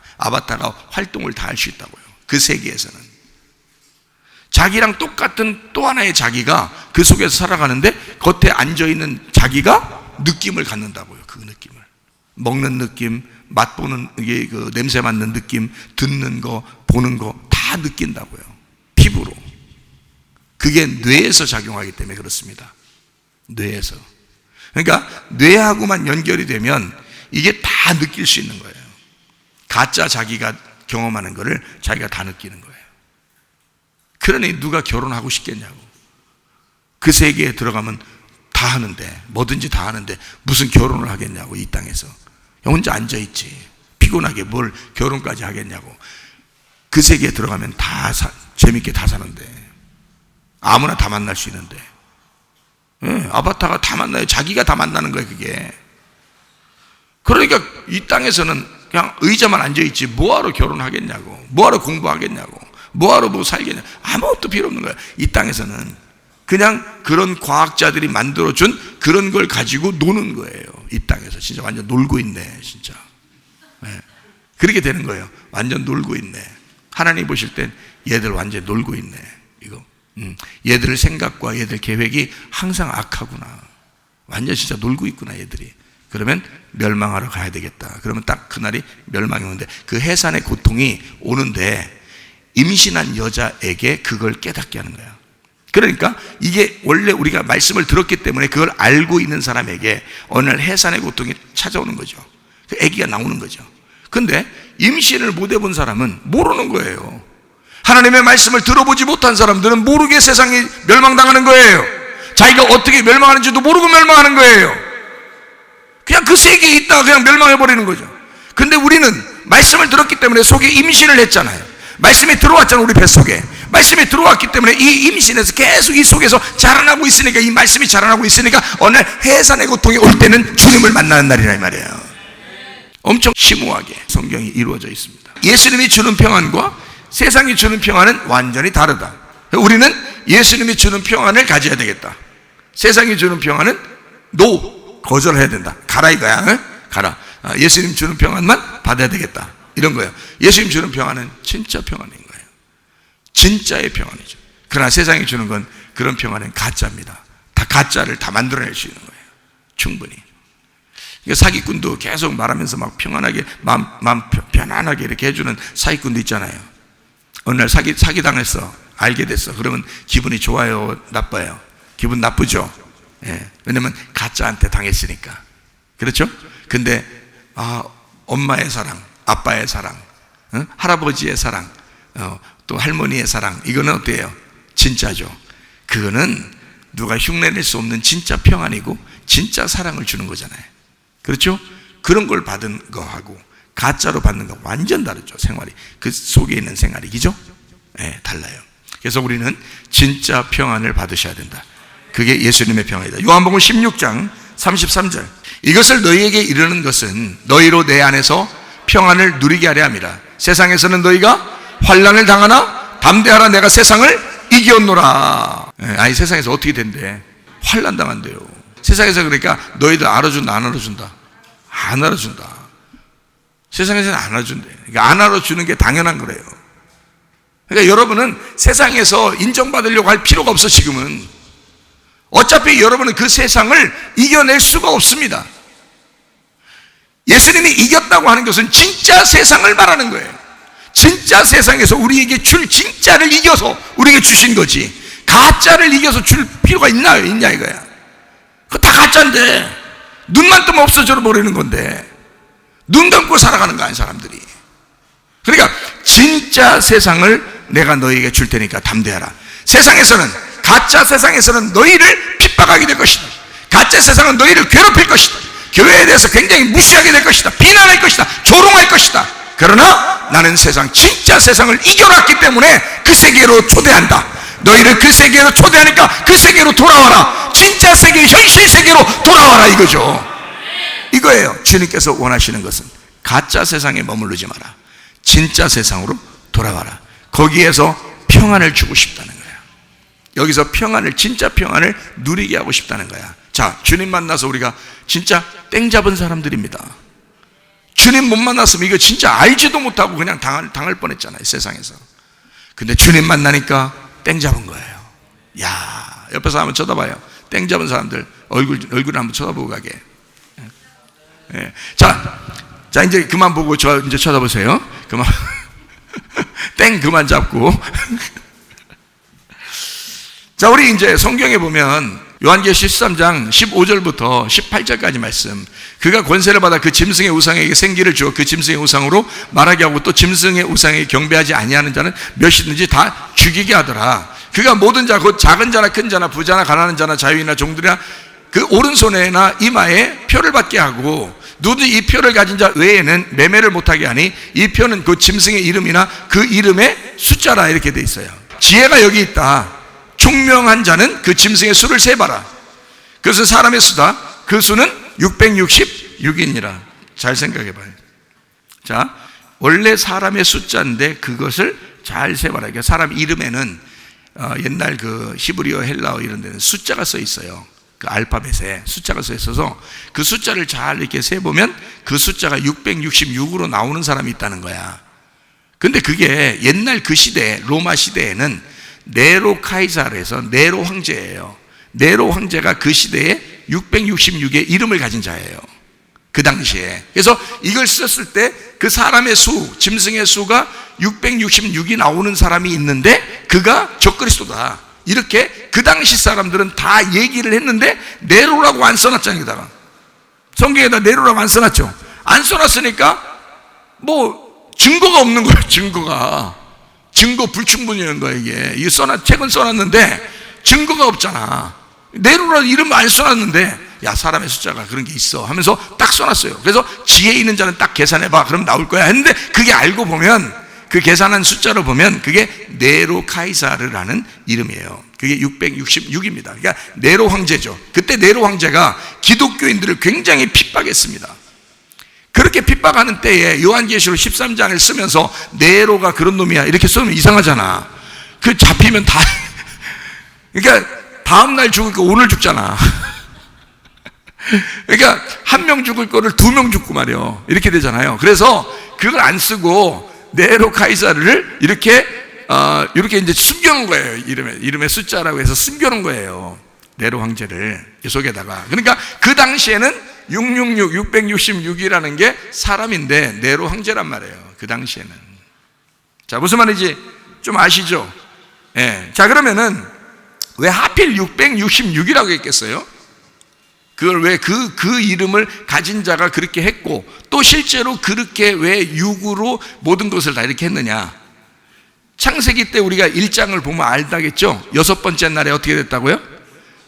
활동을 다 할 수 있다고요. 그 세계에서는. 자기랑 똑같은 또 하나의 자기가 그 속에서 살아가는데 겉에 앉아있는 자기가 느낌을 갖는다고요. 그 느낌을. 먹는 느낌, 맛보는, 이게 그 냄새 맡는 느낌, 듣는 거, 보는 거 다 느낀다고요. 피부로. 그게 뇌에서 작용하기 때문에 그렇습니다. 뇌에서. 그러니까 뇌하고만 연결이 되면 이게 다 느낄 수 있는 거예요. 가짜 자기가 경험하는 거를 자기가 다 느끼는 거예요. 그러니 누가 결혼하고 싶겠냐고. 그 세계에 들어가면 다 하는데, 뭐든지 다 하는데 무슨 결혼을 하겠냐고. 이 땅에서 혼자 앉아있지. 피곤하게 뭘 결혼까지 하겠냐고. 그 세계에 들어가면 다 재밌게 다 사는데, 아무나 다 만날 수 있는데. 예, 아바타가 다 만나요. 자기가 다 만나는 거예요, 그게. 그러니까 이 땅에서는 그냥 의자만 앉아있지 뭐하러 결혼하겠냐고, 뭐하러 공부하겠냐고, 뭐하러 뭐 살겠냐고. 아무것도 필요 없는 거예요. 이 땅에서는 그냥 그런 과학자들이 만들어준 그런 걸 가지고 노는 거예요. 이 땅에서 진짜 완전 놀고 있네, 진짜. 예, 그렇게 되는 거예요. 완전 놀고 있네. 하나님 보실 땐 얘들 완전 놀고 있네, 이거. 얘들 생각과 얘들 계획이 항상 악하구나. 완전 진짜 놀고 있구나, 얘들이. 그러면 멸망하러 가야 되겠다. 그러면 딱 그날이 멸망이 오는데, 그 해산의 고통이 오는데 임신한 여자에게 그걸 깨닫게 하는 거야. 그러니까 이게 원래 우리가 말씀을 들었기 때문에 그걸 알고 있는 사람에게 어느 날 해산의 고통이 찾아오는 거죠. 그 아기가 나오는 거죠. 근데 임신을 못 해본 사람은 모르는 거예요. 하나님의 말씀을 들어보지 못한 사람들은 모르게 세상이 멸망당하는 거예요. 자기가 어떻게 멸망하는지도 모르고 멸망하는 거예요. 그냥 그 세계에 있다가 그냥 멸망해버리는 거죠. 근데 우리는 말씀을 들었기 때문에 속에 임신을 했잖아요. 말씀이 들어왔잖아요. 우리 뱃속에 말씀이 들어왔기 때문에 이 임신에서 계속 이 속에서 자라나고 있으니까, 이 말씀이 자라나고 있으니까 어느 날 해산의 고통이 올 때는 주님을 만나는 날이라 이 말이에요. 엄청 심오하게 성경이 이루어져 있습니다. 예수님이 주는 평안과 세상이 주는 평안은 완전히 다르다. 우리는 예수님이 주는 평안을 가져야 되겠다. 세상이 주는 평안은 거절해야 된다. 가라 이거야. 응? 가라. 예수님 주는 평안만 받아야 되겠다. 이런 거예요. 예수님 주는 평안은 진짜 평안인 거예요. 진짜의 평안이죠. 그러나 세상이 주는 건 그런 평안은 가짜입니다. 다 가짜를 다 만들어낼 수 있는 거예요. 충분히. 그러니까 사기꾼도 계속 말하면서 막 평안하게 마음 편안하게 이렇게 해주는 사기꾼도 있잖아요. 어느 날 사기당했어. 알게 됐어. 그러면 기분이 좋아요, 나빠요? 기분 나쁘죠. 예. 왜냐면 가짜한테 당했으니까. 그렇죠? 근데 엄마의 사랑, 아빠의 사랑, 할아버지의 사랑, 또 할머니의 사랑, 이거는 어때요? 진짜죠. 그거는 누가 흉내낼 수 없는 진짜 평안이고 진짜 사랑을 주는 거잖아요. 그렇죠? 그런 걸 받은 거하고 가짜로 받는 거 완전 다르죠. 생활이, 그 속에 있는 생활이, 그죠? 네, 달라요. 그래서 우리는 진짜 평안을 받으셔야 된다. 그게 예수님의 평안이다. 요한복음 16장 33절. 이것을 너희에게 이르는 것은 너희로 내 안에서 평안을 누리게 하려 함이라. 세상에서는 너희가 환난을 당하나 담대하라, 내가 세상을 이겼노라. 아니, 세상에서 어떻게 된대? 환난 당한대요. 세상에서. 그러니까 너희들 알아준다, 안 알아준다? 안 알아준다. 세상에서는 안 알아준대. 그러니까 안 알아주는 게 당연한 거래요. 그러니까 여러분은 세상에서 인정받으려고 할 필요가 없어. 지금은 어차피 여러분은 그 세상을 이겨낼 수가 없습니다. 예수님이 이겼다고 하는 것은 진짜 세상을 말하는 거예요. 진짜 세상에서 우리에게 줄 진짜를 이겨서 우리에게 주신 거지, 가짜를 이겨서 줄 필요가 있냐 이거야. 그거 다 가짜인데, 눈만 뜨면 없어져 버리는 건데, 눈 감고 살아가는 거야, 사람들이. 그러니까 진짜 세상을 내가 너희에게 줄 테니까 담대하라. 세상에서는, 가짜 세상에서는 너희를 핍박하게 될 것이다. 가짜 세상은 너희를 괴롭힐 것이다. 교회에 대해서 굉장히 무시하게 될 것이다. 비난할 것이다. 조롱할 것이다. 그러나 나는 진짜 세상을 이겨놨기 때문에 그 세계로 초대한다. 너희를 그 세계로 초대하니까 그 세계로 돌아와라. 진짜 세계, 현실 세계로 돌아와라 이거죠. 이거예요. 주님께서 원하시는 것은 가짜 세상에 머무르지 마라. 진짜 세상으로 돌아와라. 거기에서 평안을 주고 싶다는 거야. 여기서 평안을, 진짜 평안을 누리게 하고 싶다는 거야. 자, 주님 만나서 우리가 진짜 땡 잡은 사람들입니다. 주님 못 만났으면 이거 진짜 알지도 못하고 그냥 당할 뻔했잖아요, 세상에서. 근데 주님 만나니까 땡 잡은 거예요. 야, 옆에서 한번 쳐다봐요. 땡 잡은 사람들 얼굴을 한번 쳐다보고 가게. 예. 자, 이제 그만 보고 이제 쳐다보세요. 그만. 땡 그만 잡고. 자, 우리 이제 성경에 보면 요한계시록 13장 15절부터 18절까지 말씀. 그가 권세를 받아 그 짐승의 우상에게 생기를 주어 그 짐승의 우상으로 말하게 하고 또 짐승의 우상에게 경배하지 아니하는 자는 몇이든지 다 죽이게 하더라. 그가 모든 자, 곧 작은 자나 큰 자나 부자나 가난한 자나 자유인이나 종들이나 그 오른손에나 이마에 표를 받게 하고 누구든지 이 표를 가진 자 외에는 매매를 못하게 하니 이 표는 그 짐승의 이름이나 그 이름의 숫자라 이렇게 돼 있어요. 지혜가 여기 있다. 총명한 자는 그 짐승의 수를 세봐라. 그래서 사람의 수다. 그 수는 666이니라. 잘 생각해 봐요. 자, 원래 사람의 숫자인데 그것을 잘 세봐라. 그러니까 사람 이름에는 옛날 그 히브리어, 헬라어 이런 데는 숫자가 써 있어요. 그 알파벳에 숫자가 써 있어서 그 숫자를 잘 이렇게 세보면 그 숫자가 666으로 나오는 사람이 있다는 거야. 근데 그게 옛날 그 시대, 로마 시대에는 네로 카이사르에서 네로 황제예요. 네로 황제가 그 시대에 666의 이름을 가진 자예요. 그 당시에. 그래서 이걸 썼을 때 그 사람의 수, 짐승의 수가 666이 나오는 사람이 있는데 그가 적그리스도다. 이렇게 그 당시 사람들은 다 얘기를 했는데 네로라고 안 써놨잖아요. 여기다가 성경에다 네로라고 안 써놨죠. 안 써놨으니까 뭐 증거가 없는 거예요. 증거 불충분이라는 거예요. 이게 책은 써놨는데 증거가 없잖아. 네로라는 이름 안 써놨는데 야, 사람의 숫자가 그런 게 있어 하면서 딱 써놨어요. 그래서 지혜 있는 자는 딱 계산해봐. 그럼 나올 거야 했는데 그게 알고 보면 그 계산한 숫자로 보면 그게 네로 카이사르라는 이름이에요. 그게 666입니다. 그러니까 네로 황제죠. 그때 네로 황제가 기독교인들을 굉장히 핍박했습니다. 그렇게 핍박하는 때에 요한계시록 13장을 쓰면서 네로가 그런 놈이야 이렇게 쓰면 이상하잖아. 그 잡히면 다 그러니까 다음날 죽을 거 오늘 죽잖아. 그러니까 한 명 죽을 거를 2명 죽고 말이요. 이렇게 되잖아요. 그래서 그걸 안 쓰고 네로 카이사르를 이렇게 이제 숨겨놓은 거예요. 이름의 숫자라고 해서 숨겨놓은 거예요. 네로 황제를 이 속에다가. 그러니까 그 당시에는 666이라는 게 사람인데 네로 황제란 말이에요. 그 당시에는. 자, 무슨 말인지 좀 아시죠? 예. 자, 그러면은 왜 하필 666이라고 했겠어요? 그걸 왜 그 이름을 가진 자가 그렇게 했고 또 실제로 그렇게 왜 6으로 모든 것을 다 이렇게 했느냐? 창세기 때 우리가 1장을 보면 알다겠죠? 6번째 날에 어떻게 됐다고요?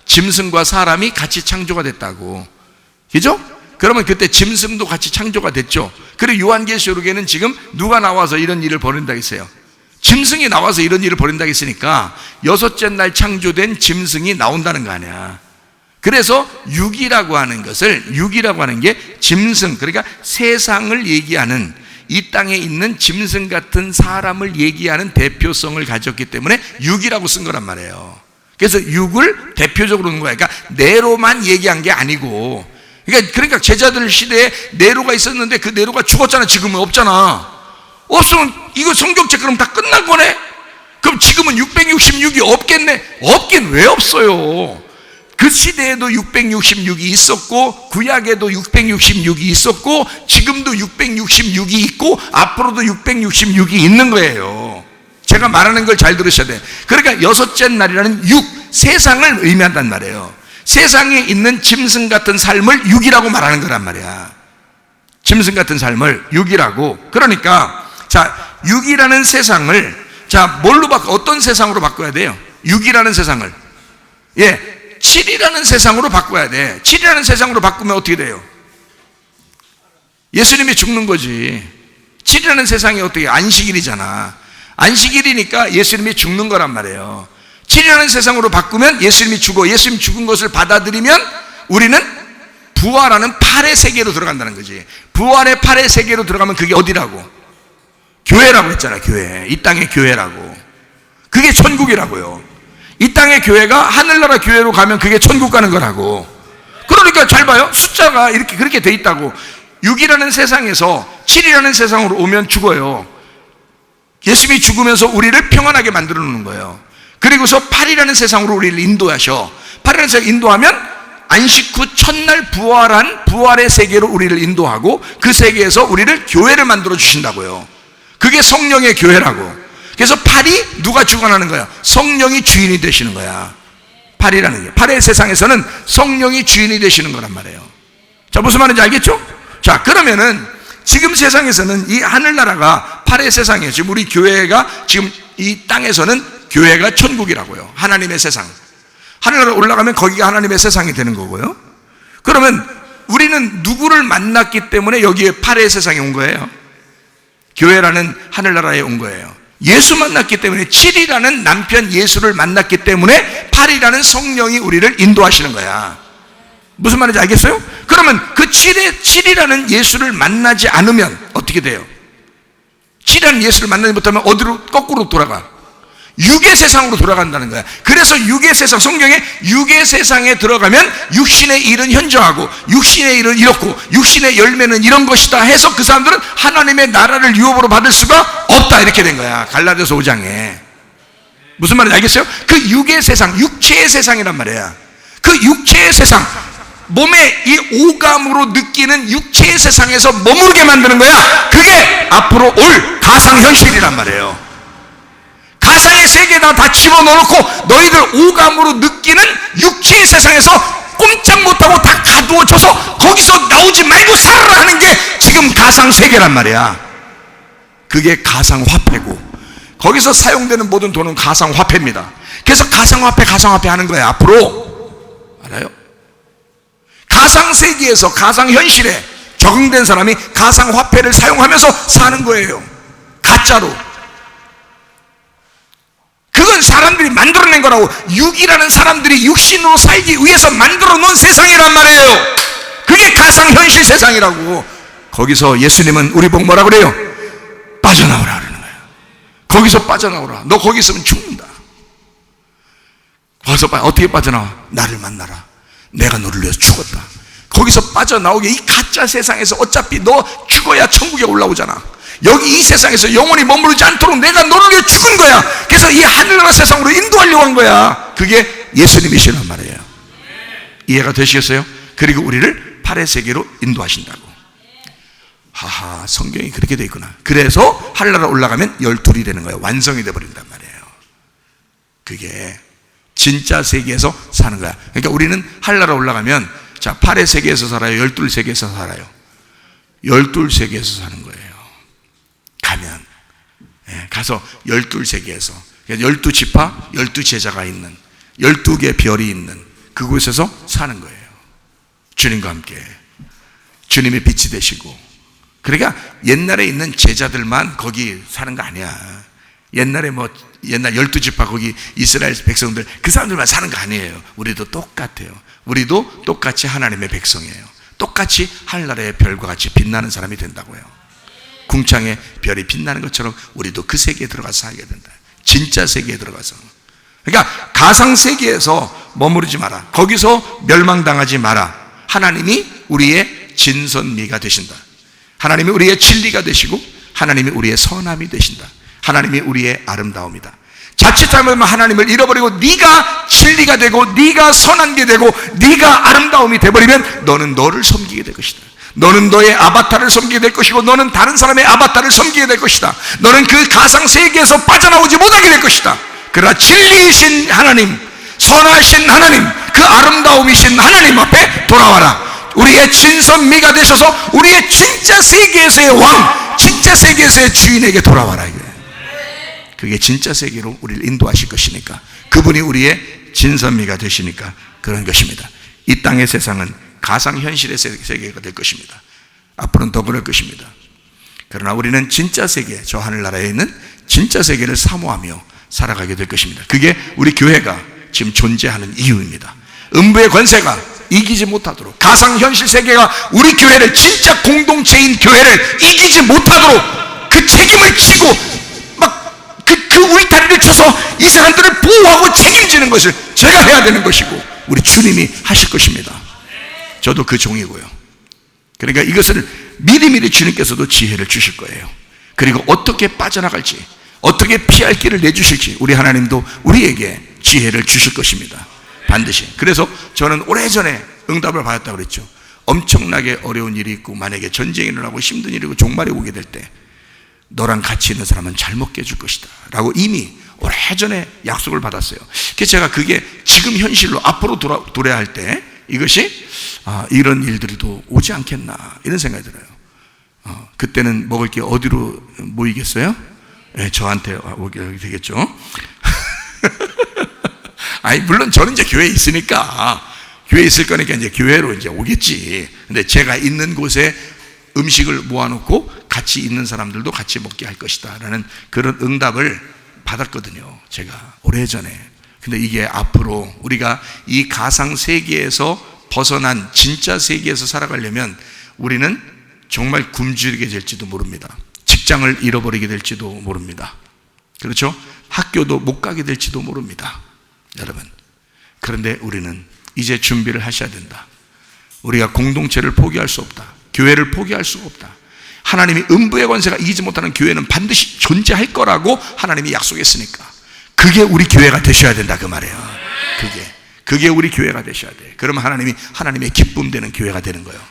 짐승과 사람이 같이 창조가 됐다고. 그죠? 그러면 그때 짐승도 같이 창조가 됐죠. 그리고 요한계시록에는 지금 누가 나와서 이런 일을 벌인다고 했어요? 짐승이 나와서 이런 일을 벌인다고 했으니까 6째 날 창조된 짐승이 나온다는 거 아니야. 그래서 6이라고 하는 게 짐승, 그러니까 세상을 얘기하는, 이 땅에 있는 짐승 같은 사람을 얘기하는 대표성을 가졌기 때문에 6이라고 쓴 거란 말이에요. 그래서 6을 대표적으로 넣은 거야. 그러니까 네로만 얘기한 게 아니고, 그러니까 제자들 시대에 네로가 있었는데 그 네로가 죽었잖아. 지금은 없잖아. 없으면 이거 성경책 그럼 다 끝난 거네? 그럼 지금은 666이 없겠네? 없긴 왜 없어요? 그 시대에도 666이 있었고 구약에도 666이 있었고 지금도 666이 있고 앞으로도 666이 있는 거예요. 제가 말하는 걸 잘 들으셔야 돼요. 그러니까 6째 날이라는 6, 세상을 의미한단 말이에요. 세상에 있는 짐승 같은 삶을 6이라고 말하는 거란 말이야. 짐승 같은 삶을 6이라고. 그러니까 자, 6이라는 세상을 자, 뭘로 어떤 세상으로 바꿔야 돼요? 6이라는 세상을 7이라는 세상으로 바꿔야 돼. 7이라는 세상으로 바꾸면 어떻게 돼요? 예수님이 죽는 거지. 7이라는 세상이 어떻게 안식일이잖아. 안식일이니까 예수님이 죽는 거란 말이에요. 7이라는 세상으로 바꾸면 예수님이 죽어 예수님이 죽은 것을 받아들이면 우리는 부활하는 8의 세계로 들어간다는 거지. 부활의 8의 세계로 들어가면 그게 어디라고? 교회라고 했잖아. 교회. 이 땅의 교회라고. 그게 천국이라고요. 이 땅의 교회가 하늘나라 교회로 가면 그게 천국 가는 거라고. 그러니까 잘 봐요. 숫자가 이렇게 그렇게 돼 있다고. 6이라는 세상에서 7이라는 세상으로 오면 죽어요. 예수님이 죽으면서 우리를 평안하게 만들어 놓는 거예요. 그리고서 8이라는 세상으로 우리를 인도하셔. 8이라는 세상 인도하면 안식 후 첫날 부활한 부활의 세계로 우리를 인도하고 그 세계에서 우리를 교회를 만들어 주신다고요. 그게 성령의 교회라고. 그래서 8이 누가 주관하는 거야? 성령이 주인이 되시는 거야. 8이라는 게. 8의 세상에서는 성령이 주인이 되시는 거란 말이에요. 자, 무슨 말인지 알겠죠? 자, 그러면은 지금 세상에서는 이 하늘나라가 8의 세상이에요. 지금 우리 교회가 지금 이 땅에서는 교회가 천국이라고요. 하나님의 세상. 하늘나라 올라가면 거기가 하나님의 세상이 되는 거고요. 그러면 우리는 누구를 만났기 때문에 여기에 8의 세상에 온 거예요? 교회라는 하늘나라에 온 거예요. 예수 만났기 때문에 7이라는 남편 예수를 만났기 때문에 8이라는 성령이 우리를 인도하시는 거야. 무슨 말인지 알겠어요? 그러면 그 7이라는 예수를 만나지 않으면 어떻게 돼요? 7이라는 예수를 만나지 못하면 어디로 거꾸로 돌아가? 육의 세상으로 돌아간다는 거야. 그래서 육의 세상, 성경에 육의 세상에 들어가면 육신의 일은 현저하고 육신의 일은 이렇고 육신의 열매는 이런 것이다 해서 그 사람들은 하나님의 나라를 유업으로 받을 수가 없다 이렇게 된 거야. 갈라디아서 5장에. 무슨 말인지 알겠어요? 그 육의 세상, 육체의 세상이란 말이야. 그 육체의 세상, 몸에 이 오감으로 느끼는 육체의 세상에서 머무르게 만드는 거야. 그게 앞으로 올 가상현실이란 말이에요. 가상의 세계에다 다 집어넣어놓고 너희들 오감으로 느끼는 육체의 세상에서 꼼짝 못하고 다 가두어져서 거기서 나오지 말고 살아라 하는 게 지금 가상세계란 말이야. 그게 가상화폐고 거기서 사용되는 모든 돈은 가상화폐입니다. 그래서 가상화폐 하는 거야 앞으로. 알아요? 가상세계에서 가상현실에 적응된 사람이 가상화폐를 사용하면서 사는 거예요. 가짜로. 그건 사람들이 만들어낸 거라고. 육이라는 사람들이 육신으로 살기 위해서 만들어 놓은 세상이란 말이에요. 그게 가상현실 세상이라고. 거기서 예수님은 우리 보고 뭐라 그래요? 빠져나오라 그러는 거예요. 거기서 빠져나오라. 너 거기 있으면 죽는다. 거기서 어떻게 빠져나와? 나를 만나라. 내가 너를 위해서 죽었다. 거기서 빠져나오게. 이 가짜 세상에서 어차피 너 죽어야 천국에 올라오잖아. 여기 이 세상에서 영원히 머무르지 않도록 내가 너를 위해 죽은 거야. 그래서 이 하늘나라 세상으로 인도하려고 한 거야. 그게 예수님이시란 말이에요. 이해가 되시겠어요? 그리고 우리를 8의 세계로 인도하신다고. 하하, 성경이 그렇게 돼 있구나. 그래서 하늘나라 올라가면 12이 되는 거예요. 완성이 돼버린단 말이에요. 그게 진짜 세계에서 사는 거야. 그러니까 우리는 하늘나라 올라가면 자, 8의 세계에서 살아요? 12세계에서 살아요? 12세계에서 사는 거예요. 가면 가서 12세계에서 12지파 12제자가 있는 12개의 별이 있는 그곳에서 사는 거예요. 주님과 함께 주님의 빛이 되시고. 그러니까 옛날에 있는 제자들만 거기 사는 거 아니야. 옛날 12지파 거기 이스라엘 백성들 그 사람들만 사는 거 아니에요. 우리도 똑같아요. 우리도 똑같이 하나님의 백성이에요. 똑같이 하늘나라의 별과 같이 빛나는 사람이 된다고요. 궁창에 별이 빛나는 것처럼 우리도 그 세계에 들어가서 살게 된다. 진짜 세계에 들어가서. 그러니까 가상세계에서 머무르지 마라. 거기서 멸망당하지 마라. 하나님이 우리의 진선미가 되신다. 하나님이 우리의 진리가 되시고 하나님이 우리의 선함이 되신다. 하나님이 우리의 아름다움이다. 자칫하면 하나님을 잃어버리고 네가 진리가 되고 네가 선한 게 되고 네가 아름다움이 되어버리면 너는 너를 섬기게 될 것이다. 너는 너의 아바타를 섬기게 될 것이고 너는 다른 사람의 아바타를 섬기게 될 것이다. 너는 그 가상세계에서 빠져나오지 못하게 될 것이다. 그러나 진리이신 하나님, 선하신 하나님, 그 아름다움이신 하나님 앞에 돌아와라. 우리의 진선미가 되셔서 우리의 진짜 세계에서의 왕, 진짜 세계에서의 주인에게 돌아와라. 그게 진짜 세계로 우리를 인도하실 것이니까, 그분이 우리의 진선미가 되시니까 그런 것입니다. 이 땅의 세상은 가상현실의 세계가 될 것입니다. 앞으로는 더 그럴 것입니다. 그러나 우리는 진짜 세계, 저 하늘나라에 있는 진짜 세계를 사모하며 살아가게 될 것입니다. 그게 우리 교회가 지금 존재하는 이유입니다. 음부의 권세가 이기지 못하도록, 가상현실 세계가 우리 교회를, 진짜 공동체인 교회를 이기지 못하도록 그 책임을 지고 막 그 울타리를 쳐서 이 사람들을 보호하고 책임지는 것을 제가 해야 되는 것이고 우리 주님이 하실 것입니다. 저도 그 종이고요. 그러니까 이것을 미리미리 주님께서도 지혜를 주실 거예요. 그리고 어떻게 빠져나갈지, 어떻게 피할 길을 내주실지 우리 하나님도 우리에게 지혜를 주실 것입니다. 반드시. 그래서 저는 오래전에 응답을 받았다고 그랬죠. 엄청나게 어려운 일이 있고 만약에 전쟁이 일어나고 힘든 일이고 종말이 오게 될 때 너랑 같이 있는 사람은 잘 먹게 해줄 것이다 라고 이미 오래전에 약속을 받았어요. 그래서 제가 그게 지금 현실로 앞으로 돌아야 할 때 이것이 이런 일들도 오지 않겠나 이런 생각이 들어요. 그때는 먹을 게 어디로 모이겠어요? 네, 저한테 오게 되겠죠. 아니 물론 저는 이제 교회에 있으니까 교회에 있을 거니까 이제 교회로 이제 오겠지. 근데 제가 있는 곳에 음식을 모아놓고 같이 있는 사람들도 같이 먹게 할 것이다 라는 그런 응답을 받았거든요, 제가 오래전에. 근데 이게 앞으로 우리가 이 가상 세계에서 벗어난 진짜 세계에서 살아가려면 우리는 정말 굶주리게 될지도 모릅니다. 직장을 잃어버리게 될지도 모릅니다. 그렇죠? 학교도 못 가게 될지도 모릅니다, 여러분. 그런데 우리는 이제 준비를 하셔야 된다. 우리가 공동체를 포기할 수 없다. 교회를 포기할 수가 없다. 하나님이 음부의 권세가 이기지 못하는 교회는 반드시 존재할 거라고 하나님이 약속했으니까 그게 우리 교회가 되셔야 된다 그 말이에요. 그게 우리 교회가 되셔야 돼. 그러면 하나님이 하나님의 기쁨 되는 교회가 되는 거예요.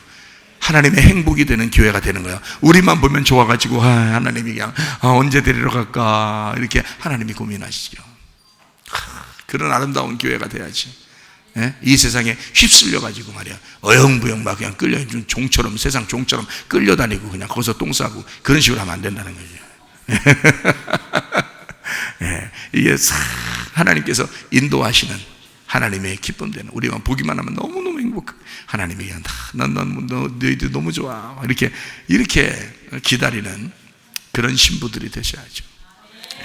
하나님의 행복이 되는 교회가 되는 거예요. 우리만 보면 좋아가지고 하나님이 그냥 언제 데리러 갈까 이렇게 하나님이 고민하시죠. 그런 아름다운 교회가 돼야지. 예? 이 세상에 휩쓸려가지고 말이야 어영부영 막 그냥 끌려준 종처럼, 세상 종처럼 끌려다니고 그냥 거기서 똥 싸고 그런 식으로 하면 안 된다는 거죠. 예, 이게 하나님께서 인도하시는 하나님의 기쁨 되는, 우리만 보기만 하면 너무너무 행복해. 하나님이 그냥 너희들 너무 좋아 이렇게 기다리는 그런 신부들이 되셔야죠.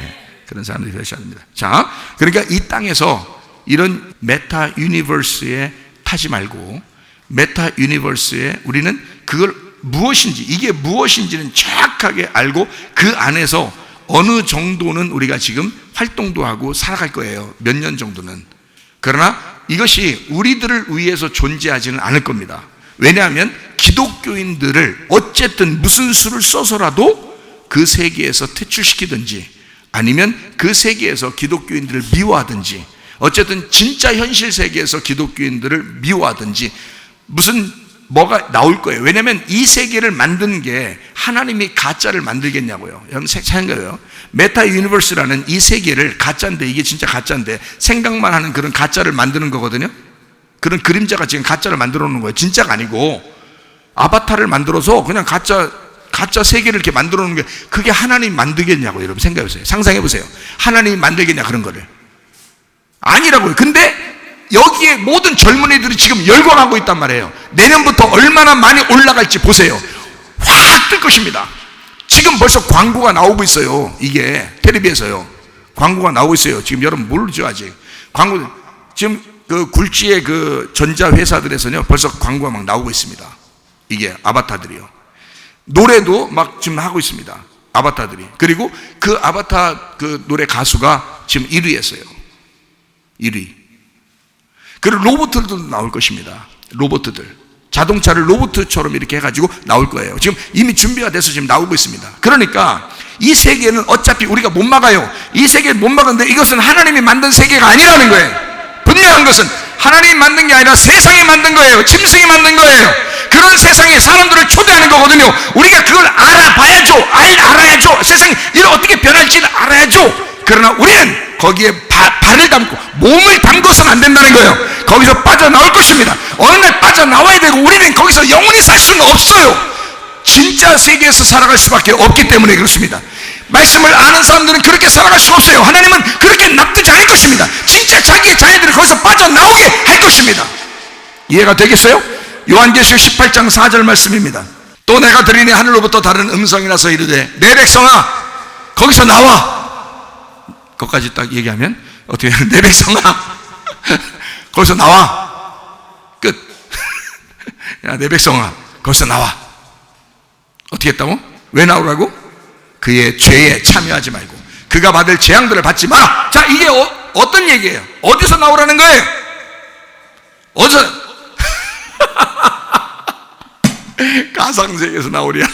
예, 그런 사람들이 되셔야 됩니다. 자, 그러니까 이 땅에서 이런 메타 유니버스에 타지 말고 메타 유니버스에 우리는 그걸 무엇인지, 이게 무엇인지는 정확하게 알고 그 안에서 어느 정도는 우리가 지금 활동도 하고 살아갈 거예요. 몇 년 정도는. 그러나 이것이 우리들을 위해서 존재하지는 않을 겁니다. 왜냐하면 기독교인들을 어쨌든 무슨 수를 써서라도 그 세계에서 퇴출시키든지 아니면 그 세계에서 기독교인들을 미워하든지 어쨌든 진짜 현실 세계에서 기독교인들을 미워하든지 뭐가 나올 거예요. 왜냐하면 이 세계를 만든 게 하나님이 가짜를 만들겠냐고요. 여러분 생각해요. 메타 유니버스라는 이 세계를 가짜인데, 이게 진짜 가짜인데 생각만 하는 그런 가짜를 만드는 거거든요. 그런 그림자가 지금 가짜를 만들어 놓는 거예요. 진짜가 아니고 아바타를 만들어서 그냥 가짜 세계를 이렇게 만들어 놓는 게 그게 하나님이 만들겠냐고요. 여러분 생각해 보세요. 상상해 보세요. 하나님이 만들겠냐 그런 거를. 아니라고요. 근데 여기에 모든 젊은이들이 지금 열광하고 있단 말이에요. 내년부터 얼마나 많이 올라갈지 보세요. 확 뜰 것입니다. 지금 벌써 광고가 나오고 있어요. 이게 텔레비에서요. 광고가 나오고 있어요. 지금 여러분 모르죠 아직. 광고 지금 그 굴지의 그 전자 회사들에서요 벌써 광고가 막 나오고 있습니다. 이게 아바타들이요. 노래도 막 지금 하고 있습니다. 아바타들이. 그리고 그 아바타 그 노래 가수가 지금 1위 했어요. 1위. 그리고 로봇들도 나올 것입니다. 로봇들. 자동차를 로봇처럼 이렇게 해가지고 나올 거예요. 지금 이미 준비가 돼서 지금 나오고 있습니다. 그러니까 이 세계는 어차피 우리가 못 막아요. 이 세계를 못 막았는데 이것은 하나님이 만든 세계가 아니라는 거예요. 분명한 것은 하나님이 만든 게 아니라 세상이 만든 거예요. 짐승이 만든 거예요. 그런 세상에 사람들을 초대하는 거거든요. 우리가 그걸 알아봐야죠. 알아야죠. 세상이 이런 어떻게 변할지를 알아야죠. 그러나 우리는 거기에 발을 담고 몸을 담궈서는 안 된다는 거예요. 거기서 빠져나올 것입니다. 어느 날 빠져나와야 되고 우리는 거기서 영원히 살 수는 없어요. 진짜 세계에서 살아갈 수밖에 없기 때문에 그렇습니다. 말씀을 아는 사람들은 그렇게 살아갈 수 없어요. 하나님은 그렇게 놔두지 않을 것입니다. 진짜 자기의 자녀들이 거기서 빠져나오게 할 것입니다. 이해가 되겠어요? 요한계시록 18장 4절 말씀입니다. 또 내가 들으니 하늘로부터 다른 음성이 나서 이르되 내 백성아 거기서 나와. 거기까지 딱 얘기하면 어떻게 해요? 내 백성아 거기서 나와. 끝. 야, 내 백성아 거기서 나와. 어떻게 했다고? 왜 나오라고? 그의 죄에 참여하지 말고 그가 받을 재앙들을 받지 마라. 자, 이게 어떤 얘기예요? 어디서 나오라는 거예요? 어디서? 가상세계에서 나오랴.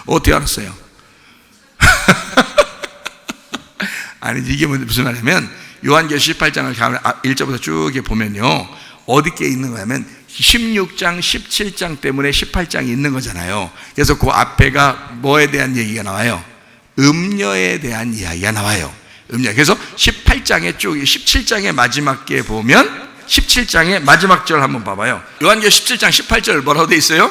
어떻게 알았어요? 아니, 이게 무슨 말이냐면 요한계시 18장을 1절부터 쭉 보면요, 어디께 있는 거냐면 16장 17장 때문에 18장이 있는 거잖아요. 그래서 그 앞에가 뭐에 대한 얘기가 나와요? 음녀에 대한 이야기가 나와요. 음녀. 그래서 18장에 쭉 17장의 마지막 게 보면 17장의 마지막 절 한번 봐봐요. 요한계시 17장 18절 뭐라고 돼 있어요?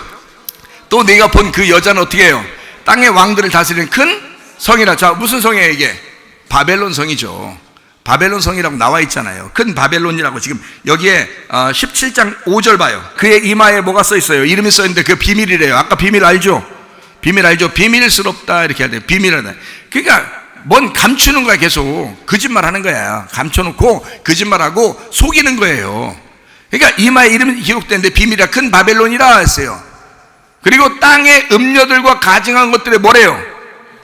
또 내가 본 그 여자는 어떻게 해요? 땅의 왕들을 다스리는 큰 성이라. 자, 무슨 성이에요 이게? 바벨론 성이죠. 바벨론 성이라고 나와 있잖아요. 큰 바벨론이라고. 지금 여기에 17장 5절 봐요. 그의 이마에 뭐가 써 있어요? 이름이 써 있는데 그 비밀이래요. 아까 비밀 알죠? 비밀 알죠? 비밀스럽다 이렇게 해야 돼요. 비밀하다. 그러니까 뭔 감추는 거야. 계속 거짓말 하는 거야. 감춰놓고 거짓말하고 속이는 거예요. 그러니까 이마에 이름이 기록되는데 비밀이라. 큰 바벨론이라 했어요. 그리고 땅의 음녀들과 가증한 것들에 뭐래요?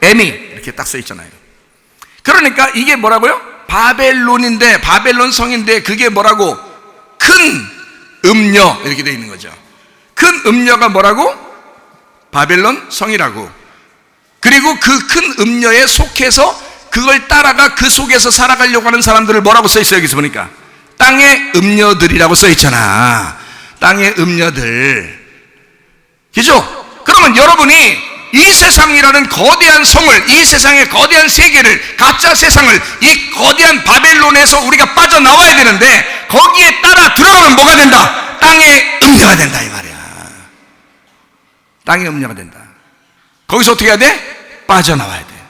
에미 이렇게 딱 써 있잖아요. 그러니까 이게 뭐라고요? 바벨론인데, 바벨론 성인데 그게 뭐라고? 큰 음녀 이렇게 되어 있는 거죠. 큰 음녀가 뭐라고? 바벨론 성이라고. 그리고 그 큰 음녀에 속해서 그걸 따라가 그 속에서 살아가려고 하는 사람들을 뭐라고 써 있어요? 여기서 보니까 땅의 음녀들이라고 써 있잖아. 땅의 음녀들. 그죠? 그러면 여러분이 이 세상이라는 거대한 성을, 이 세상의 거대한 세계를, 가짜 세상을, 이 거대한 바벨론에서 우리가 빠져나와야 되는데 거기에 따라 들어가면 뭐가 된다? 땅의 음녀가 된다 이 말이야. 땅의 음녀가 된다. 거기서 어떻게 해야 돼? 빠져나와야 돼.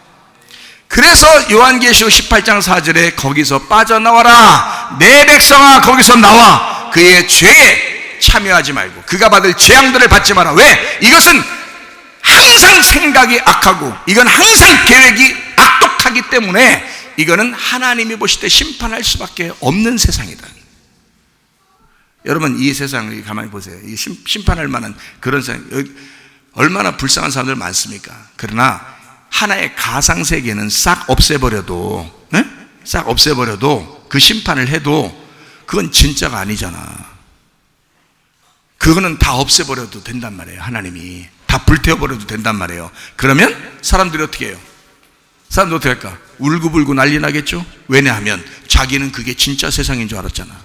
그래서 요한계시록 18장 4절에 거기서 빠져나와라. 내 백성아 거기서 나와. 그의 죄에 참여하지 말고 그가 받을 재앙들을 받지 마라. 왜? 이것은 항상 생각이 악하고 이건 항상 계획이 악독하기 때문에 이거는 하나님이 보실 때 심판할 수밖에 없는 세상이다. 여러분, 이 세상을 가만히 보세요. 이 심판할 만한 그런 세상, 얼마나 불쌍한 사람들 많습니까? 그러나 하나의 가상세계는 싹 없애버려도, 네? 싹 없애버려도 그 심판을 해도 그건 진짜가 아니잖아. 그거는 다 없애버려도 된단 말이에요. 하나님이 다 불태워버려도 된단 말이에요. 그러면 사람들이 어떻게 해요? 사람들이 어떻게 할까? 울고불고 난리 나겠죠? 왜냐하면 자기는 그게 진짜 세상인 줄 알았잖아.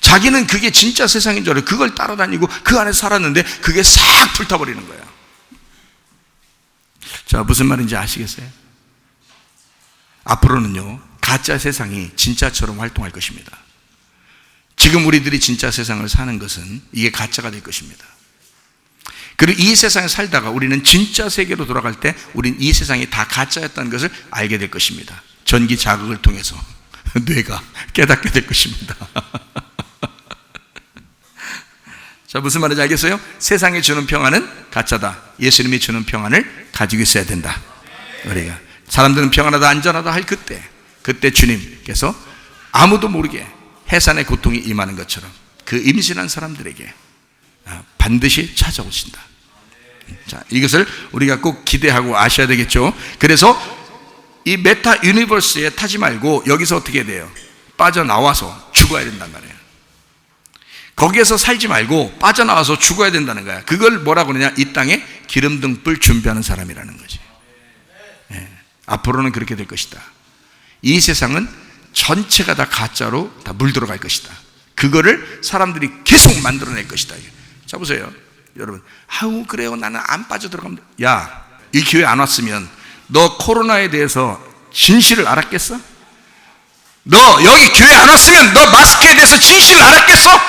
자기는 그게 진짜 세상인 줄 알아요. 그걸 따라다니고 그 안에 살았는데 그게 싹 불타버리는 거야. 자, 무슨 말인지 아시겠어요? 앞으로는요, 가짜 세상이 진짜처럼 활동할 것입니다. 지금 우리들이 진짜 세상을 사는 것은 이게 가짜가 될 것입니다. 그리고 이 세상에 살다가 우리는 진짜 세계로 돌아갈 때 우린 이 세상이 다 가짜였다는 것을 알게 될 것입니다. 전기 자극을 통해서 뇌가 깨닫게 될 것입니다. 자, 무슨 말인지 알겠어요? 세상이 주는 평안은 가짜다. 예수님이 주는 평안을 가지고 있어야 된다. 우리가 사람들은 평안하다 안전하다 할 그때 주님께서 아무도 모르게 해산의 고통이 임하는 것처럼 그 임신한 사람들에게 반드시 찾아오신다. 자, 이것을 우리가 꼭 기대하고 아셔야 되겠죠. 그래서 이 메타 유니버스에 타지 말고 여기서 어떻게 돼요? 빠져나와서 죽어야 된단 말이에요. 거기에서 살지 말고 빠져나와서 죽어야 된다는 거야. 그걸 뭐라고 그러냐? 이 땅에 기름등불 준비하는 사람이라는 거지. 네. 앞으로는 그렇게 될 것이다. 이 세상은 전체가 다 가짜로 다 물들어갈 것이다. 그거를 사람들이 계속 만들어낼 것이다. 자, 보세요. 여러분, 아우 그래요, 나는 안 빠져들어가면 돼. 야, 이 교회 안 왔으면 너 코로나에 대해서 진실을 알았겠어? 너 여기 교회 안 왔으면 너 마스크에 대해서 진실을 알았겠어?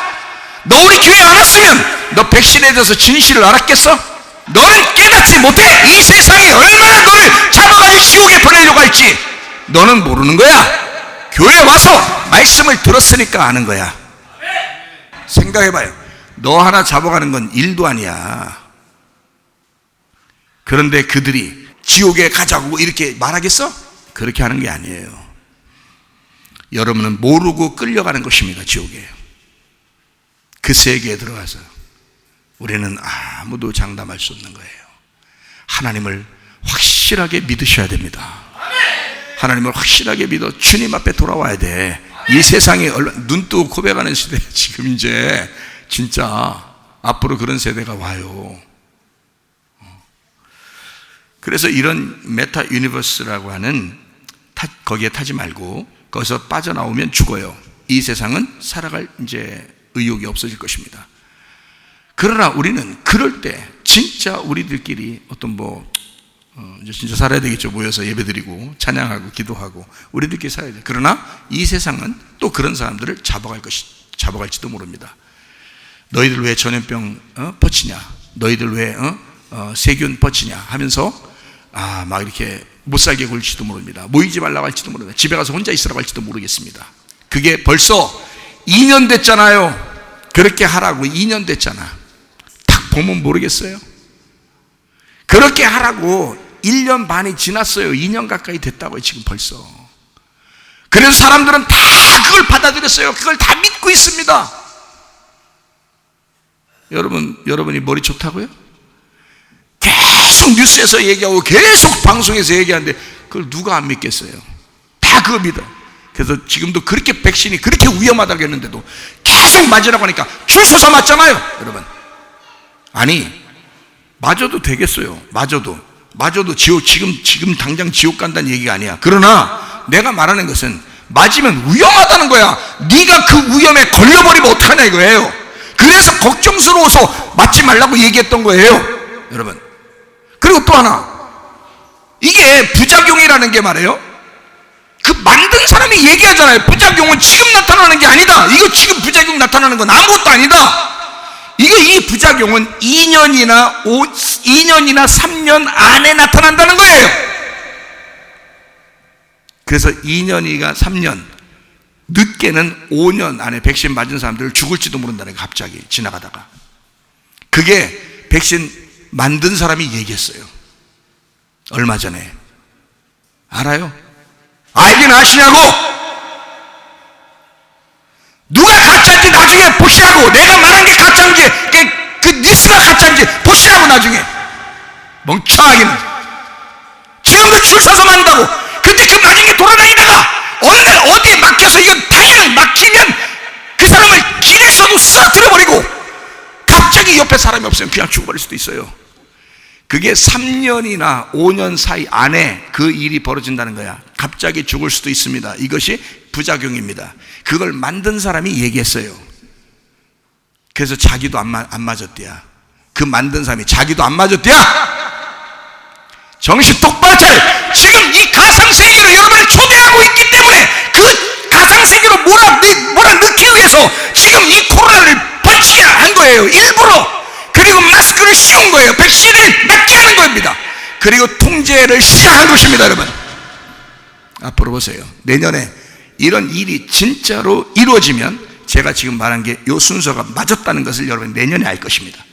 너 우리 교회 안 왔으면 너 백신에 대해서 진실을 알았겠어? 너는 깨닫지 못해. 이 세상이 얼마나 너를 잡아가지고 지옥에 보내려고 할지 너는 모르는 거야. 교회 와서 말씀을 들었으니까 아는 거야. 생각해봐요. 너 하나 잡아가는 건 일도 아니야. 그런데 그들이 지옥에 가자고 이렇게 말하겠어? 그렇게 하는 게 아니에요. 여러분은 모르고 끌려가는 것입니다. 지옥에. 그 세계에 들어가서 우리는 아무도 장담할 수 없는 거예요. 하나님을 확실하게 믿으셔야 됩니다. 하나님을 확실하게 믿어 주님 앞에 돌아와야 돼. 이 세상에 눈 뜨고 고백하는 시대에 지금 이제 진짜 앞으로 그런 세대가 와요. 그래서 이런 메타 유니버스라고 하는 거기에 타지 말고 거기서 빠져나오면 죽어요. 이 세상은 살아갈 이제 의욕이 없어질 것입니다. 그러나 우리는 그럴 때 진짜 우리들끼리 어떤 이제 진짜 살아야 되겠죠. 모여서 예배드리고 찬양하고 기도하고 우리들끼리 살아야 돼. 그러나 이 세상은 또 그런 사람들을 잡아갈지도 모릅니다. 너희들 왜 전염병 퍼치냐? 너희들 왜 세균 퍼치냐? 하면서 막 이렇게 못 살게 굴지도 모릅니다. 모이지 말라고 할지도 모릅니다. 집에 가서 혼자 있으라고 할지도 모르겠습니다. 그게 벌써 2년 됐잖아요. 그렇게 하라고 2년 됐잖아. 딱 보면 모르겠어요. 그렇게 하라고 1년 반이 지났어요. 2년 가까이 됐다고요. 지금 벌써. 그래서 사람들은 다 그걸 받아들였어요. 그걸 다 믿고 있습니다. 여러분이 머리 좋다고요? 계속 뉴스에서 얘기하고 계속 방송에서 얘기하는데 그걸 누가 안 믿겠어요? 다 그거 믿어. 그래서 지금도 그렇게 백신이 그렇게 위험하다고 했는데도 계속 맞으라고 하니까 줄 서서 맞잖아요. 여러분, 아니 맞아도 되겠어요. 맞아도 지금 당장 지옥 간다는 얘기가 아니야. 그러나 내가 말하는 것은 맞으면 위험하다는 거야. 네가 그 위험에 걸려버리면 어떡하냐 이거예요. 그래서 걱정스러워서 맞지 말라고 얘기했던 거예요. 여러분, 그리고 또 하나, 이게 부작용이라는 게 말이에요, 그 만든 사람이 얘기하잖아요. 부작용은 지금 나타나는 게 아니다. 이거 지금 부작용 나타나는 건 아무것도 아니다. 이 부작용은 2년이나 3년 안에 나타난다는 거예요. 그래서 2년이나 3년, 늦게는 5년 안에 백신 맞은 사람들 죽을지도 모른다는 거예요. 갑자기 지나가다가. 그게 백신 만든 사람이 얘기했어요. 얼마 전에. 알아요? 알긴 아시냐고? 누가 가짜인지 나중에 보시라고. 내가 말한 게 가짜인지 그 뉴스가 가짜인지 보시라고. 나중에. 멍청하기는. 지금도 줄 서서 만다고. 근데 그 만약에 돌아다니다가 어느 날 어디에 막혀서 이건 타이랑 막히면 그 사람을 길에서도 쓰러뜨려버리고 갑자기 옆에 사람이 없으면 그냥 죽어버릴 수도 있어요. 그게 3년이나 5년 사이 안에 그 일이 벌어진다는 거야. 갑자기 죽을 수도 있습니다. 이것이 부작용입니다. 그걸 만든 사람이 얘기했어요. 그래서 자기도 안 맞았대야. 그 만든 사람이 자기도 안 맞았대야. 정신 똑바로 차려. 지금 이 가상세계로 여러분을 초대하고 있기 때문에 그 가상세계로 몰아넣기 위해서 지금 이 코로나를 발치한 거예요. 일부러. 그리고 마스크를 씌운 거예요. 백신을 맞게 하는 겁니다. 그리고 통제를 시작한 것입니다. 여러분, 앞으로 보세요. 내년에 이런 일이 진짜로 이루어지면 제가 지금 말한 게 이 순서가 맞았다는 것을 여러분 내년에 알 것입니다.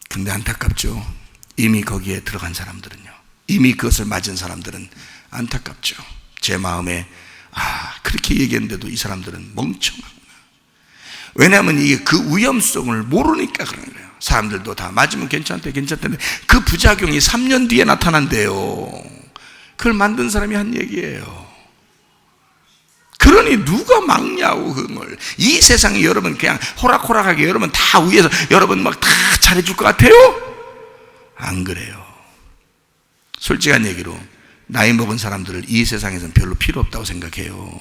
근데 안타깝죠. 이미 거기에 들어간 사람들은요, 이미 그것을 맞은 사람들은 안타깝죠. 제 마음에 그렇게 얘기했는데도 이 사람들은 멍청하구나. 왜냐하면 이게 그 위험성을 모르니까 그런 거예요. 사람들도 다 맞으면 괜찮다는데 그 부작용이 3년 뒤에 나타난대요. 그걸 만든 사람이 한 얘기예요. 그러니 누가 막냐고. 그걸 이 세상에 여러분 그냥 호락호락하게 여러분 다 위에서 여러분 막 다 잘해줄 것 같아요? 안 그래요. 솔직한 얘기로 나이 먹은 사람들을 이 세상에서는 별로 필요 없다고 생각해요.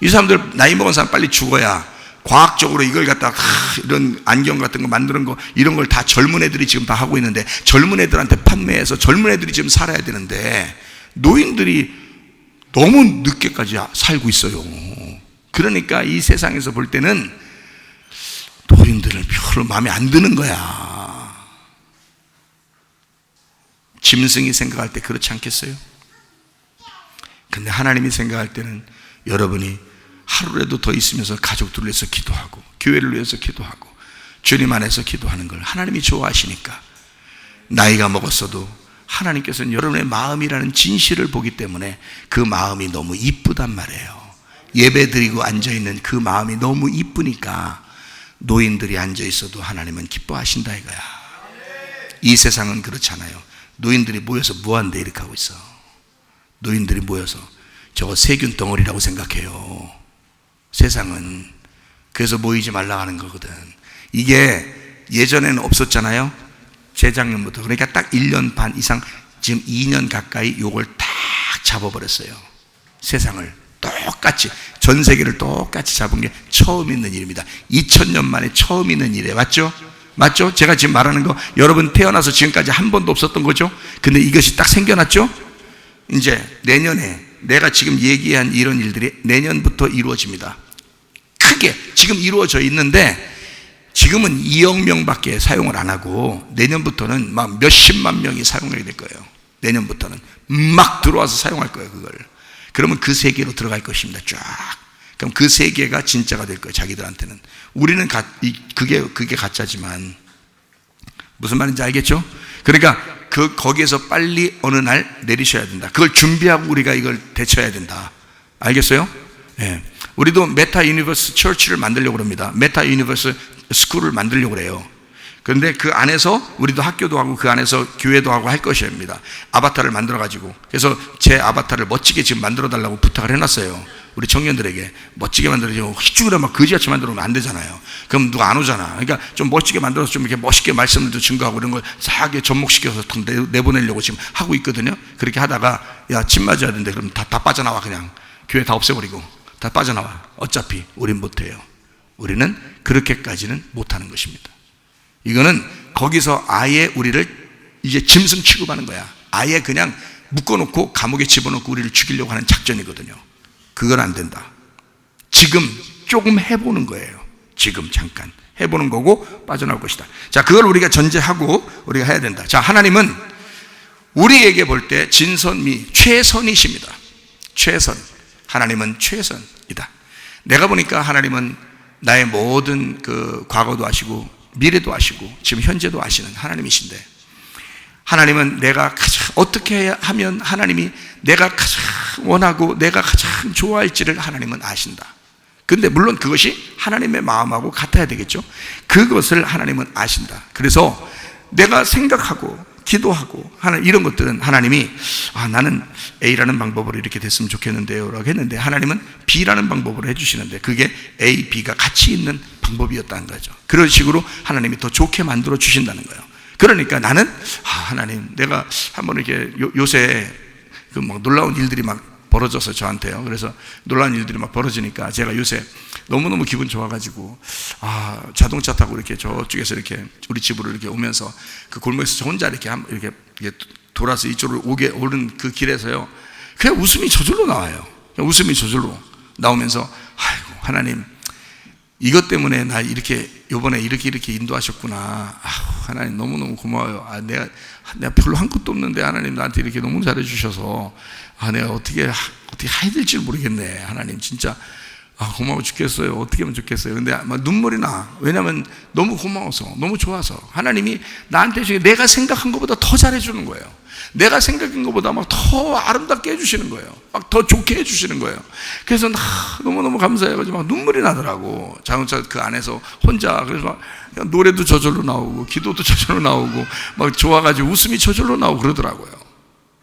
이 사람들 나이 먹은 사람 빨리 죽어야 과학적으로 이걸 갖다가 이런 안경 같은 거 만드는 거 이런 걸 다 젊은 애들이 지금 다 하고 있는데 젊은 애들한테 판매해서 젊은 애들이 지금 살아야 되는데 노인들이 너무 늦게까지 살고 있어요. 그러니까 이 세상에서 볼 때는 노인들은 별로 마음에 안 드는 거야. 짐승이 생각할 때 그렇지 않겠어요? 근데 하나님이 생각할 때는 여러분이 하루라도 더 있으면서 가족들을 위해서 기도하고 교회를 위해서 기도하고 주님 안에서 기도하는 걸 하나님이 좋아하시니까 나이가 먹었어도 하나님께서는 여러분의 마음이라는 진실을 보기 때문에 그 마음이 너무 이쁘단 말이에요. 예배 드리고 앉아있는 그 마음이 너무 이쁘니까 노인들이 앉아있어도 하나님은 기뻐하신다 이거야. 이 세상은 그렇잖아요. 노인들이 모여서 뭐한데 이렇게 하고 있어. 노인들이 모여서 저거 세균 덩어리라고 생각해요. 세상은. 그래서 모이지 말라 하는 거거든. 이게 예전에는 없었잖아요. 재작년부터. 그러니까 딱 1년 반 이상, 지금 2년 가까이 요걸 딱 잡아버렸어요. 세상을 똑같이, 전 세계를 똑같이 잡은 게 처음 있는 일입니다. 2000년 만에 처음 있는 일이에요. 맞죠? 맞죠? 제가 지금 말하는 거 여러분 태어나서 지금까지 한 번도 없었던 거죠? 근데 이것이 딱 생겨났죠? 이제 내년에 내가 지금 얘기한 이런 일들이 내년부터 이루어집니다. 크게 지금 이루어져 있는데 지금은 2억 명밖에 사용을 안 하고 내년부터는 막 몇십만 명이 사용하게 될 거예요. 내년부터는 막 들어와서 사용할 거예요. 그걸. 그러면 그 세계로 들어갈 것입니다. 쫙. 그럼 그 세계가 진짜가 될 거예요. 자기들한테는. 우리는 그게 가짜지만 무슨 말인지 알겠죠? 그러니까 거기에서 빨리 어느 날 내리셔야 된다. 그걸 준비하고 우리가 이걸 대처해야 된다. 알겠어요? 예. 우리도 메타 유니버스 처치를 만들려고 합니다. 메타 유니버스 스쿨을 만들려고 그래요. 그런데 그 안에서 우리도 학교도 하고 그 안에서 교회도 하고 할 것입니다. 아바타를 만들어가지고. 그래서 제 아바타를 멋지게 지금 만들어 달라고 부탁을 해놨어요. 우리 청년들에게 멋지게 만들어주고 희죽으로 막 거지같이 만들어놓으면 안 되잖아요. 그럼 누가 안 오잖아. 그러니까 좀 멋지게 만들어서 좀 이렇게 멋있게 말씀도 증거하고 이런 걸 싹 접목시켜서 내보내려고 지금 하고 있거든요. 그렇게 하다가 야, 침 맞아야 되는데 그럼 다 빠져나와. 그냥 교회 다 없애버리고 다 빠져나와. 어차피 우린 못해요. 우리는 그렇게까지는 못하는 것입니다. 이거는 거기서 아예 우리를 이제 짐승 취급하는 거야. 아예 그냥 묶어놓고 감옥에 집어넣고 우리를 죽이려고 하는 작전이거든요. 그건 안 된다. 지금 조금 해보는 거예요. 지금 잠깐 해보는 거고 빠져나올 것이다. 자, 그걸 우리가 전제하고 우리가 해야 된다. 자, 하나님은 우리에게 볼 때 진선미 최선이십니다. 최선. 하나님은 최선이다. 내가 보니까 하나님은 나의 모든 그 과거도 아시고 미래도 아시고 지금 현재도 아시는 하나님이신데, 하나님은 내가 가장 어떻게 하면 하나님이 내가 가장 원하고 내가 가장 좋아할지를 하나님은 아신다. 근데 물론 그것이 하나님의 마음하고 같아야 되겠죠. 그것을 하나님은 아신다. 그래서 내가 생각하고 기도하고 하는 이런 것들은 하나님이 나는 A라는 방법으로 이렇게 됐으면 좋겠는데요 라고 했는데 하나님은 B라는 방법으로 해주시는데 그게 A, B가 같이 있는 방법이었다는 거죠. 그런 식으로 하나님이 더 좋게 만들어 주신다는 거예요. 그러니까 나는 하나님, 내가 한번 이렇게 요새 그 막 놀라운 일들이 막 벌어져서 저한테요. 그래서 놀라운 일들이 막 벌어지니까 제가 요새 너무너무 기분 좋아가지고 자동차 타고 이렇게 저쪽에서 이렇게 우리 집으로 이렇게 오면서 그 골목에서 저 혼자 이렇게 돌아서 이쪽으로 오는 그 길에서요, 그냥 웃음이 저절로 나와요. 그냥 웃음이 저절로 나오면서 아이고 하나님, 이것 때문에 나 이렇게 요번에 이렇게 인도하셨구나. 하나님 너무너무 고마워요. 내가 별로 한 것도 없는데 하나님 나한테 이렇게 너무 잘해 주셔서 내가 어떻게 해야 될지 모르겠네. 하나님 진짜 고마워 죽겠어요. 어떻게 하면 좋겠어요. 근데 막 눈물이 나. 왜냐하면 너무 고마워서, 너무 좋아서 하나님이 나한테 내가 생각한 것보다 더 잘해 주는 거예요. 내가 생각한 것보다 막 더 아름답게 해주시는 거예요. 막 더 좋게 해주시는 거예요. 그래서 너무너무 감사해가지고 막 눈물이 나더라고. 자동차 그 안에서 혼자. 그래서 막 노래도 저절로 나오고 기도도 저절로 나오고 막 좋아가지고 웃음이 저절로 나오고 그러더라고요.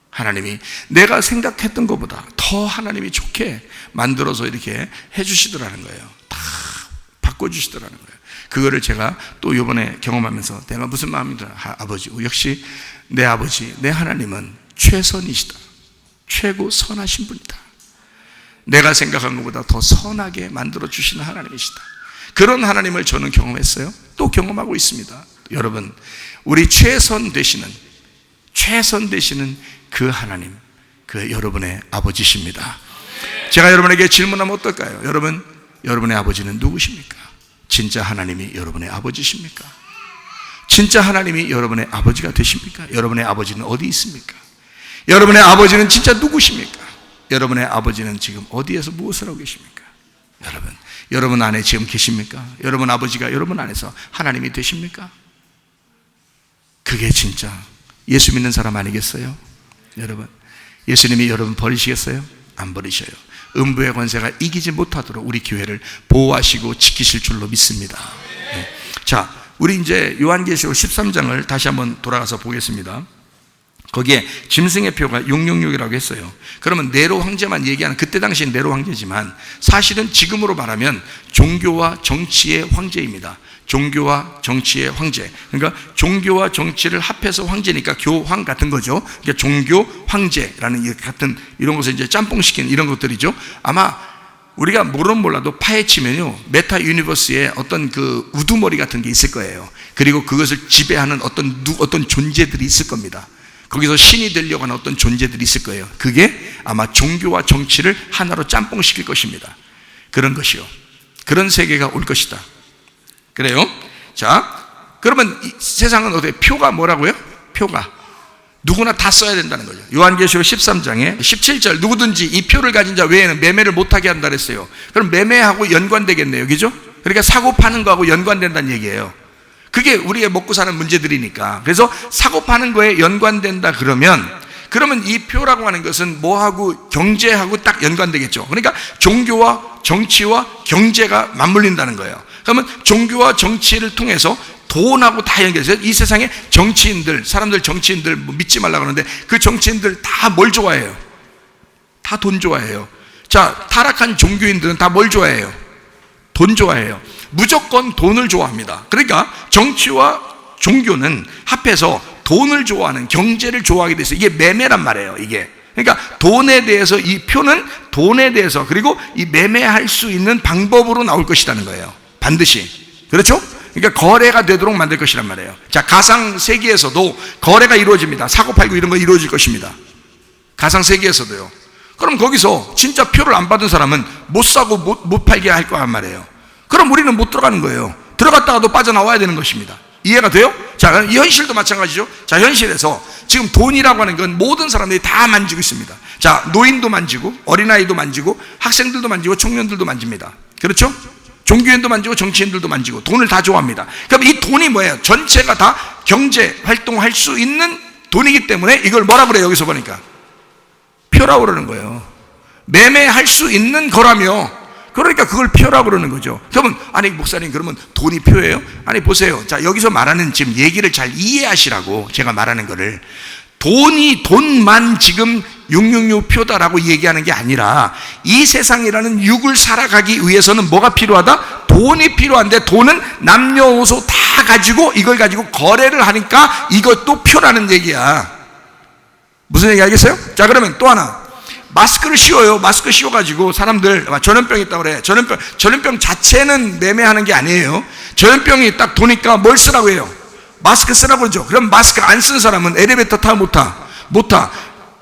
하나님이 내가 생각했던 것보다 더 하나님이 좋게 만들어서 이렇게 해주시더라는 거예요. 다 바꿔주시더라는 거예요. 그거를 제가 또 이번에 경험하면서 내가 무슨 마음이더라. 아버지, 역시 내 아버지, 내 하나님은 최선이시다. 최고 선하신 분이다. 내가 생각한 것보다 더 선하게 만들어 주시는 하나님이시다. 그런 하나님을 저는 경험했어요. 또 경험하고 있습니다. 여러분, 우리 최선 되시는 그 하나님, 그 여러분의 아버지십니다. 제가 여러분에게 질문하면 어떨까요? 여러분의 아버지는 누구십니까? 진짜 하나님이 여러분의 아버지십니까? 진짜 하나님이 여러분의 아버지가 되십니까? 여러분의 아버지는 어디 있습니까? 여러분의 아버지는 진짜 누구십니까? 여러분의 아버지는 지금 어디에서 무엇을 하고 계십니까? 여러분 안에 지금 계십니까? 여러분 아버지가 여러분 안에서 하나님이 되십니까? 그게 진짜 예수 믿는 사람 아니겠어요? 여러분, 예수님이 여러분 버리시겠어요? 안 버리셔요. 음부의 권세가 이기지 못하도록 우리 교회를 보호하시고 지키실 줄로 믿습니다. 네. 자, 우리 이제 요한계시록 13장을 다시 한번 돌아가서 보겠습니다. 거기에 짐승의 표가 666이라고 했어요. 그러면 네로 황제만 얘기하는, 그때 당시엔 네로 황제지만 사실은 지금으로 말하면 종교와 정치의 황제입니다. 종교와 정치의 황제. 그러니까 종교와 정치를 합해서 황제니까 교황 같은 거죠. 그러니까 종교 황제라는 같은 이런 것을 이제 짬뽕시킨 이런 것들이죠. 아마 우리가 모르면 몰라도 파헤치면요, 메타 유니버스에 어떤 그 우두머리 같은 게 있을 거예요. 그리고 그것을 지배하는 어떤 존재들이 있을 겁니다. 거기서 신이 되려고 하는 어떤 존재들이 있을 거예요. 그게 아마 종교와 정치를 하나로 짬뽕시킬 것입니다. 그런 것이요, 그런 세계가 올 것이다. 그래요? 자, 그러면 이 세상은 어떻게, 표가 뭐라고요? 표가 누구나 다 써야 된다는 거죠. 요한계시록 13장에 17절, 누구든지 이 표를 가진 자 외에는 매매를 못하게 한다 그랬어요. 그럼 매매하고 연관되겠네요, 그죠? 그러니까 사고 파는 거하고 연관된다는 얘기예요. 그게 우리의 먹고 사는 문제들이니까. 그래서 사고 파는 거에 연관된다 그러면 이 표라고 하는 것은 뭐하고, 경제하고 딱 연관되겠죠. 그러니까 종교와 정치와 경제가 맞물린다는 거예요. 그러면 종교와 정치를 통해서 돈하고 다 연결해서 이 세상에 정치인들, 사람들 정치인들 뭐 믿지 말라 그러는데 그 정치인들 다 뭘 좋아해요? 다 돈 좋아해요. 자, 타락한 종교인들은 다 뭘 좋아해요? 돈 좋아해요. 무조건 돈을 좋아합니다. 그러니까 정치와 종교는 합해서 돈을 좋아하는, 경제를 좋아하게 돼서 이게 매매란 말이에요. 이게 그러니까 돈에 대해서, 이 표는 돈에 대해서, 그리고 이 매매할 수 있는 방법으로 나올 것이라는 거예요. 반드시. 그렇죠? 그러니까 거래가 되도록 만들 것이란 말이에요. 자, 가상 세계에서도 거래가 이루어집니다. 사고 팔고 이런 거 이루어질 것입니다. 가상 세계에서도요. 그럼 거기서 진짜 표를 안 받은 사람은 못 사고 못 팔게 할 거란 말이에요. 그럼 우리는 못 들어가는 거예요. 들어갔다가도 빠져나와야 되는 것입니다. 이해가 돼요? 자, 이 현실도 마찬가지죠. 자, 현실에서 지금 돈이라고 하는 건 모든 사람들이 다 만지고 있습니다. 자, 노인도 만지고, 어린아이도 만지고, 학생들도 만지고, 청년들도 만집니다. 그렇죠? 종교인도 만지고, 정치인들도 만지고, 돈을 다 좋아합니다. 그럼 이 돈이 뭐예요? 전체가 다 경제 활동할 수 있는 돈이기 때문에 이걸 뭐라 그래요? 여기서 보니까 표라고 그러는 거예요. 매매할 수 있는 거라며, 그러니까 그걸 표라고 그러는 거죠. 그러면, 아니 목사님, 그러면 돈이 표예요? 아니 보세요. 자, 여기서 말하는 지금 얘기를 잘 이해하시라고 제가 말하는 거를, 돈만 지금 666 표다라고 얘기하는 게 아니라 이 세상이라는 육을 살아가기 위해서는 뭐가 필요하다? 돈이 필요한데, 돈은 남녀노소 다 가지고 이걸 가지고 거래를 하니까 이것도 표라는 얘기야. 무슨 얘기 알겠어요? 자, 그러면 또 하나, 마스크를 씌워요. 마스크 씌워가지고 사람들 전염병 있다고 그래. 전염병 자체는 매매하는 게 아니에요. 전염병이 딱 도니까 뭘 쓰라고 해요? 마스크 쓰라고 그러죠. 그럼 마스크 안 쓴 사람은 엘리베이터 타? 못 타?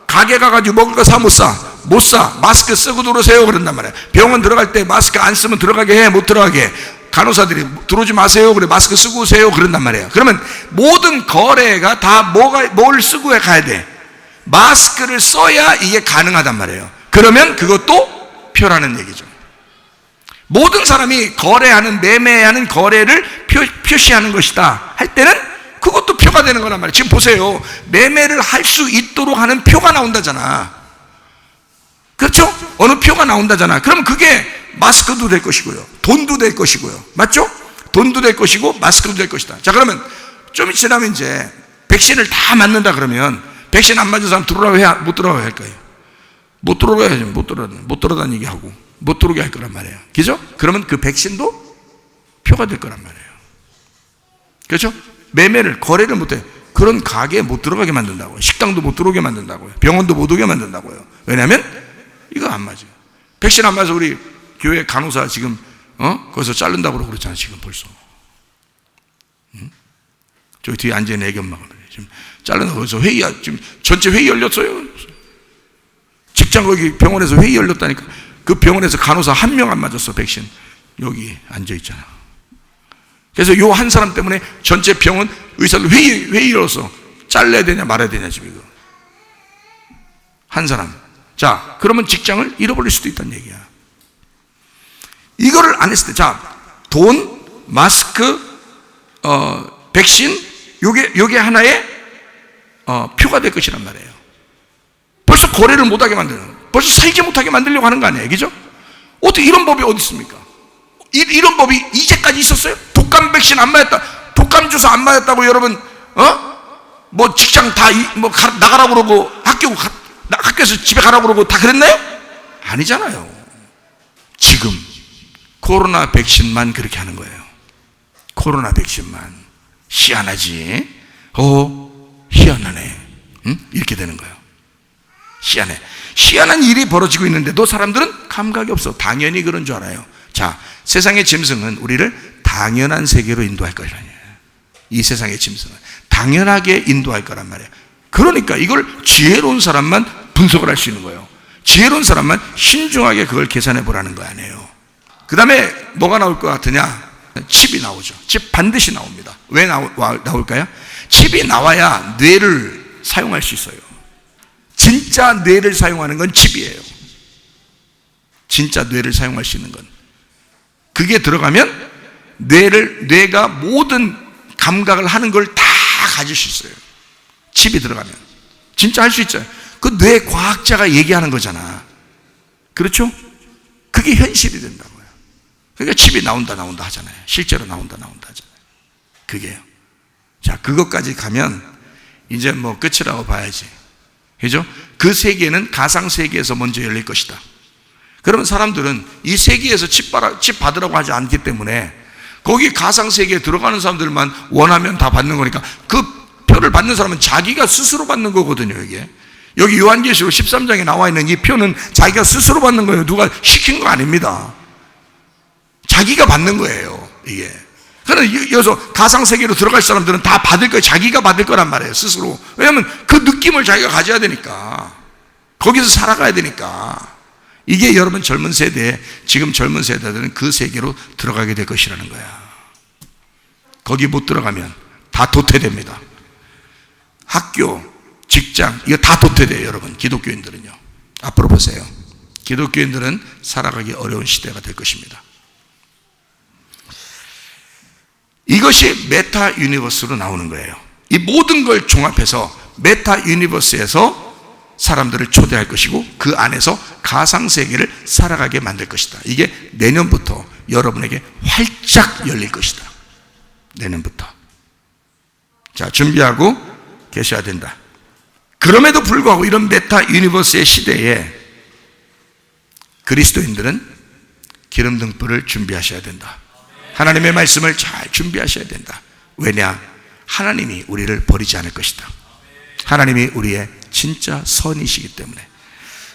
가게 가가지고 먹을 거 사? 못 사? 마스크 쓰고 들어오세요 그런단 말이에요. 병원 들어갈 때 마스크 안 쓰면 들어가게 해? 못 들어가게? 간호사들이 들어오지 마세요 그래, 마스크 쓰고 오세요 그런단 말이에요. 그러면 모든 거래가 다 뭘 쓰고 가야 돼? 마스크를 써야 이게 가능하단 말이에요. 그러면 그것도 표라는 얘기죠. 모든 사람이 거래하는, 매매하는 거래를 표시하는 것이다 할 때는 그것도 표가 되는 거란 말이에요. 지금 보세요. 매매를 할 수 있도록 하는 표가 나온다잖아. 그렇죠? 어느 표가 나온다잖아. 그럼 그게 마스크도 될 것이고요, 돈도 될 것이고요. 맞죠? 돈도 될 것이고 마스크도 될 것이다. 자, 그러면 좀 지나면 이제 백신을 다 맞는다 그러면 백신 안 맞은 사람 들어오라고 해야, 못 들어가게 할 거예요. 못 들어오게 해야죠. 못 들어다니게 하고 못 들어오게 할 거란 말이에요. 그죠? 그러면 그 백신도 표가 될 거란 말이에요. 그렇죠? 매매를, 거래를 못해. 그런 가게에 못 들어가게 만든다고요. 식당도 못 들어오게 만든다고요. 병원도 못 오게 만든다고요. 왜냐하면 이거 안 맞아요. 백신 안 맞아서 우리 교회 간호사 지금 거기서 자른다고 그러고 그렇잖아요. 지금 벌써. 저기 뒤에 앉아있는 애견마가 지금 잘라서 거기서 지금 전체 회의 열렸어요. 직장 거기 병원에서 회의 열렸다니까. 그 병원에서 간호사 한 명 안 맞았어, 백신. 여기 앉아있잖아. 그래서 요 한 사람 때문에 전체 병원 의사들 회의 열었어. 잘라야 되냐 말아야 되냐 지금 이거. 한 사람. 자, 그러면 직장을 잃어버릴 수도 있다는 얘기야. 이거를 안 했을 때, 자, 돈, 마스크, 백신, 요게 하나의 표가 될 것이란 말이에요. 벌써 거래를 못하게 만드는, 벌써 살지 못하게 만들려고 하는 거 아니에요, 그죠? 어떻게 이런 법이 어디 있습니까? 이런 법이 이제까지 있었어요? 독감 백신 안 맞았다, 독감 주사 안 맞았다고 여러분 뭐 직장 다 나가라고 그러고 학교에서 집에 가라고 그러고 다 그랬나요? 아니잖아요. 지금 코로나 백신만 그렇게 하는 거예요. 코로나 백신만. 희한하지? 희한하네. 이렇게 되는 거예요. 희한해. 희한한 일이 벌어지고 있는데도 사람들은 감각이 없어. 당연히 그런 줄 알아요. 자, 세상의 짐승은 우리를 당연한 세계로 인도할 거라니에요. 이 세상의 짐승은 당연하게 인도할 거란 말이에요. 그러니까 이걸 지혜로운 사람만 분석을 할 수 있는 거예요. 지혜로운 사람만 신중하게 그걸 계산해 보라는 거 아니에요. 그 다음에 뭐가 나올 것 같으냐? 칩이 나오죠. 칩 반드시 나옵니다. 왜 나올까요? 칩이 나와야 뇌를 사용할 수 있어요. 진짜 뇌를 사용하는 건 칩이에요. 진짜 뇌를 사용할 수 있는 건. 그게 들어가면 뇌가 모든 감각을 하는 걸 다 가질 수 있어요. 칩이 들어가면. 진짜 할 수 있죠. 그 뇌 과학자가 얘기하는 거잖아. 그렇죠? 그게 현실이 된다고요. 그러니까 칩이 나온다 하잖아요. 실제로 나온다 하잖아요. 그게요. 자, 그것까지 가면 이제 뭐 끝이라고 봐야지. 그죠? 그 세계는 가상 세계에서 먼저 열릴 것이다. 그러면 사람들은 이 세계에서 칩 받으라고 하지 않기 때문에 거기 가상 세계에 들어가는 사람들만 원하면 다 받는 거니까 그 표를 받는 사람은 자기가 스스로 받는 거거든요, 이게. 여기 요한계시록 13장에 나와 있는 이 표는 자기가 스스로 받는 거예요. 누가 시킨 거 아닙니다. 자기가 받는 거예요, 이게. 그러나 여기서 가상세계로 들어갈 사람들은 다 받을 거예요. 자기가 받을 거란 말이에요, 스스로. 왜냐하면 그 느낌을 자기가 가져야 되니까. 거기서 살아가야 되니까. 이게 여러분 젊은 세대, 지금 젊은 세대들은 그 세계로 들어가게 될 것이라는 거야. 거기 못 들어가면 다 도태됩니다. 학교, 직장, 이거 다 도태돼요, 여러분. 기독교인들은요. 앞으로 보세요. 기독교인들은 살아가기 어려운 시대가 될 것입니다. 이것이 메타 유니버스로 나오는 거예요. 이 모든 걸 종합해서 메타 유니버스에서 사람들을 초대할 것이고 그 안에서 가상세계를 살아가게 만들 것이다. 이게 내년부터 여러분에게 활짝 열릴 것이다. 내년부터. 자, 준비하고 계셔야 된다. 그럼에도 불구하고 이런 메타 유니버스의 시대에 그리스도인들은 기름등불을 준비하셔야 된다. 하나님의 말씀을 잘 준비하셔야 된다. 왜냐? 하나님이 우리를 버리지 않을 것이다. 하나님이 우리의 진짜 선이시기 때문에.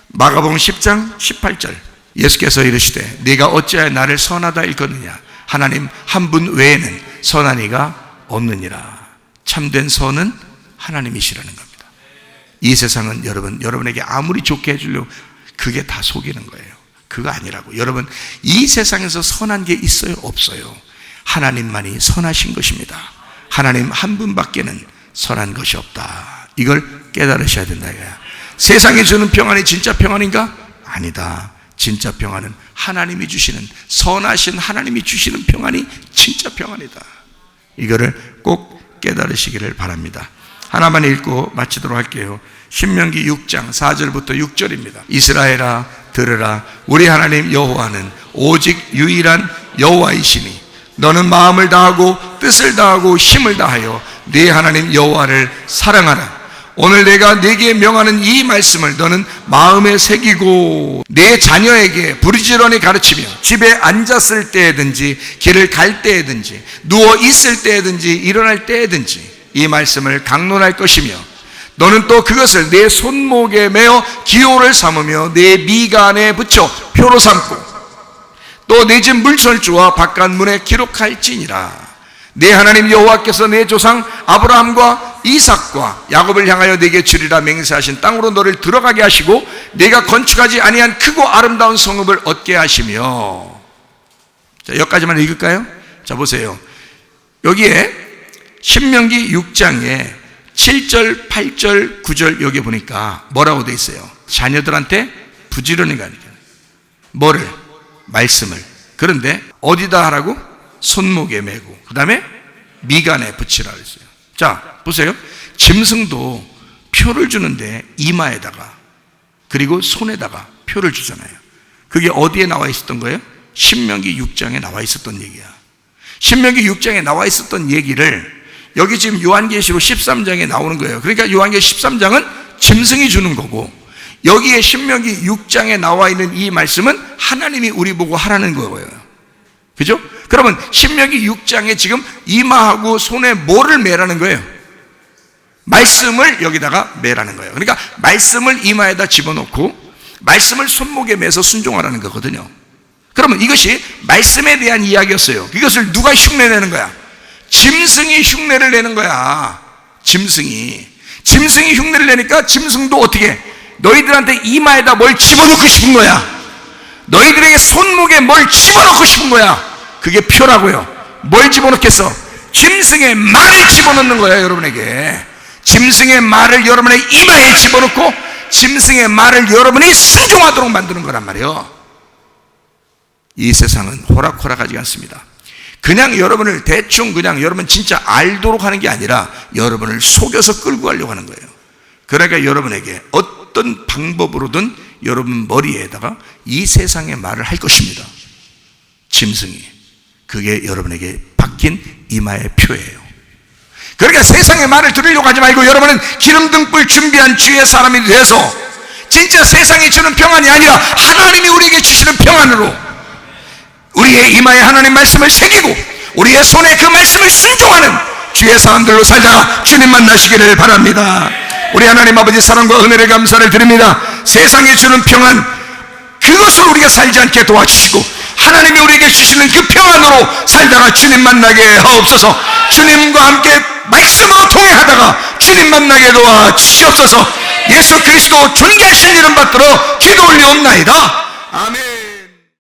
마가복음 10장 18절 예수께서 이르시되 네가 어찌하여 나를 선하다 일컫느냐? 하나님 한 분 외에는 선한 이가 없느니라. 참된 선은 하나님이시라는 겁니다. 이 세상은 여러분에게 아무리 좋게 해주려고 그게 다 속이는 거예요. 그거 아니라고. 여러분, 이 세상에서 선한 게 있어요? 없어요? 하나님만이 선하신 것입니다. 하나님 한 분밖에는 선한 것이 없다. 이걸 깨달으셔야 된다 이거야. 세상이 주는 평안이 진짜 평안인가? 아니다. 진짜 평안은 하나님이 주시는, 선하신 하나님이 주시는 평안이 진짜 평안이다. 이거를 꼭 깨달으시기를 바랍니다. 하나만 읽고 마치도록 할게요. 신명기 6장 4절부터 6절입니다. 이스라엘아 들으라. 우리 하나님 여호와는 오직 유일한 여호와이시니 너는 마음을 다하고 뜻을 다하고 힘을 다하여 네 하나님 여호와를 사랑하라. 오늘 내가 네게 명하는 이 말씀을 너는 마음에 새기고 네 자녀에게 부르짖으니 가르치며 집에 앉았을 때든지 길을 갈 때든지 누워 있을 때든지 일어날 때든지 이 말씀을 강론할 것이며 너는 또 그것을 내 손목에 매어 기호를 삼으며 내 미간에 붙여 표로 삼고 또 내 집 물철주와 바깥문에 기록할지니라. 내 하나님 여호와께서 내 조상 아브라함과 이삭과 야곱을 향하여 내게 주리라 맹세하신 땅으로 너를 들어가게 하시고 내가 건축하지 아니한 크고 아름다운 성읍을 얻게 하시며. 자, 여기까지만 읽을까요? 자, 보세요. 여기에 신명기 6장에 7절, 8절, 9절 여기 보니까 뭐라고 돼 있어요? 자녀들한테 부지런히 가니까. 뭐를? 말씀을. 그런데 어디다 하라고? 손목에 메고 그 다음에 미간에 붙이라 그랬어요. 자, 보세요. 짐승도 표를 주는데 이마에다가 그리고 손에다가 표를 주잖아요. 그게 어디에 나와 있었던 거예요? 신명기 6장에 나와 있었던 얘기야. 신명기 6장에 나와 있었던 얘기를 여기 지금 요한계시록 13장에 나오는 거예요. 그러니까 요한계시록 13장은 짐승이 주는 거고, 여기에 신명기 6장에 나와 있는 이 말씀은 하나님이 우리 보고 하라는 거예요. 그죠? 그러면 신명기 6장에 지금 이마하고 손에 뭐를 매라는 거예요? 말씀을 여기다가 매라는 거예요. 그러니까 말씀을 이마에다 집어넣고 말씀을 손목에 매서 순종하라는 거거든요. 그러면 이것이 말씀에 대한 이야기였어요. 이것을 누가 흉내내는 거야? 짐승이 흉내를 내는 거야. 짐승이 흉내를 내니까 짐승도 어떻게 해? 너희들한테 이마에다 뭘 집어넣고 싶은 거야. 너희들에게 손목에 뭘 집어넣고 싶은 거야. 그게 표라고요. 뭘 집어넣겠어? 짐승의 말을 집어넣는 거야. 여러분에게 짐승의 말을 여러분의 이마에 집어넣고 짐승의 말을 여러분이 순종하도록 만드는 거란 말이에요. 이 세상은 호락호락하지 않습니다. 그냥 여러분을 대충 그냥 여러분 진짜 알도록 하는 게 아니라 여러분을 속여서 끌고 가려고 하는 거예요. 그러니까 여러분에게 어떤 방법으로든 여러분 머리에다가 이 세상의 말을 할 것입니다. 짐승이. 그게 여러분에게 박힌 이마의 표예요. 그러니까 세상의 말을 들으려고 하지 말고 여러분은 기름등불 준비한 주의 사람이 돼서 진짜 세상이 주는 평안이 아니라 하나님이 우리에게 주시는 평안으로 우리의 이마에 하나님 말씀을 새기고 우리의 손에 그 말씀을 순종하는 주의 사람들로 살다가 주님 만나시기를 바랍니다. 우리 하나님 아버지 사랑과 은혜를 감사를 드립니다. 세상이 주는 평안, 그것을 우리가 살지 않게 도와주시고 하나님이 우리에게 주시는 그 평안으로 살다가 주님 만나게 하옵소서. 주님과 함께 말씀으로 통행하다가 주님 만나게 도와주시옵소서. 예수 그리스도 존귀하신 이름 받들어 기도 올리옵나이다. 아멘.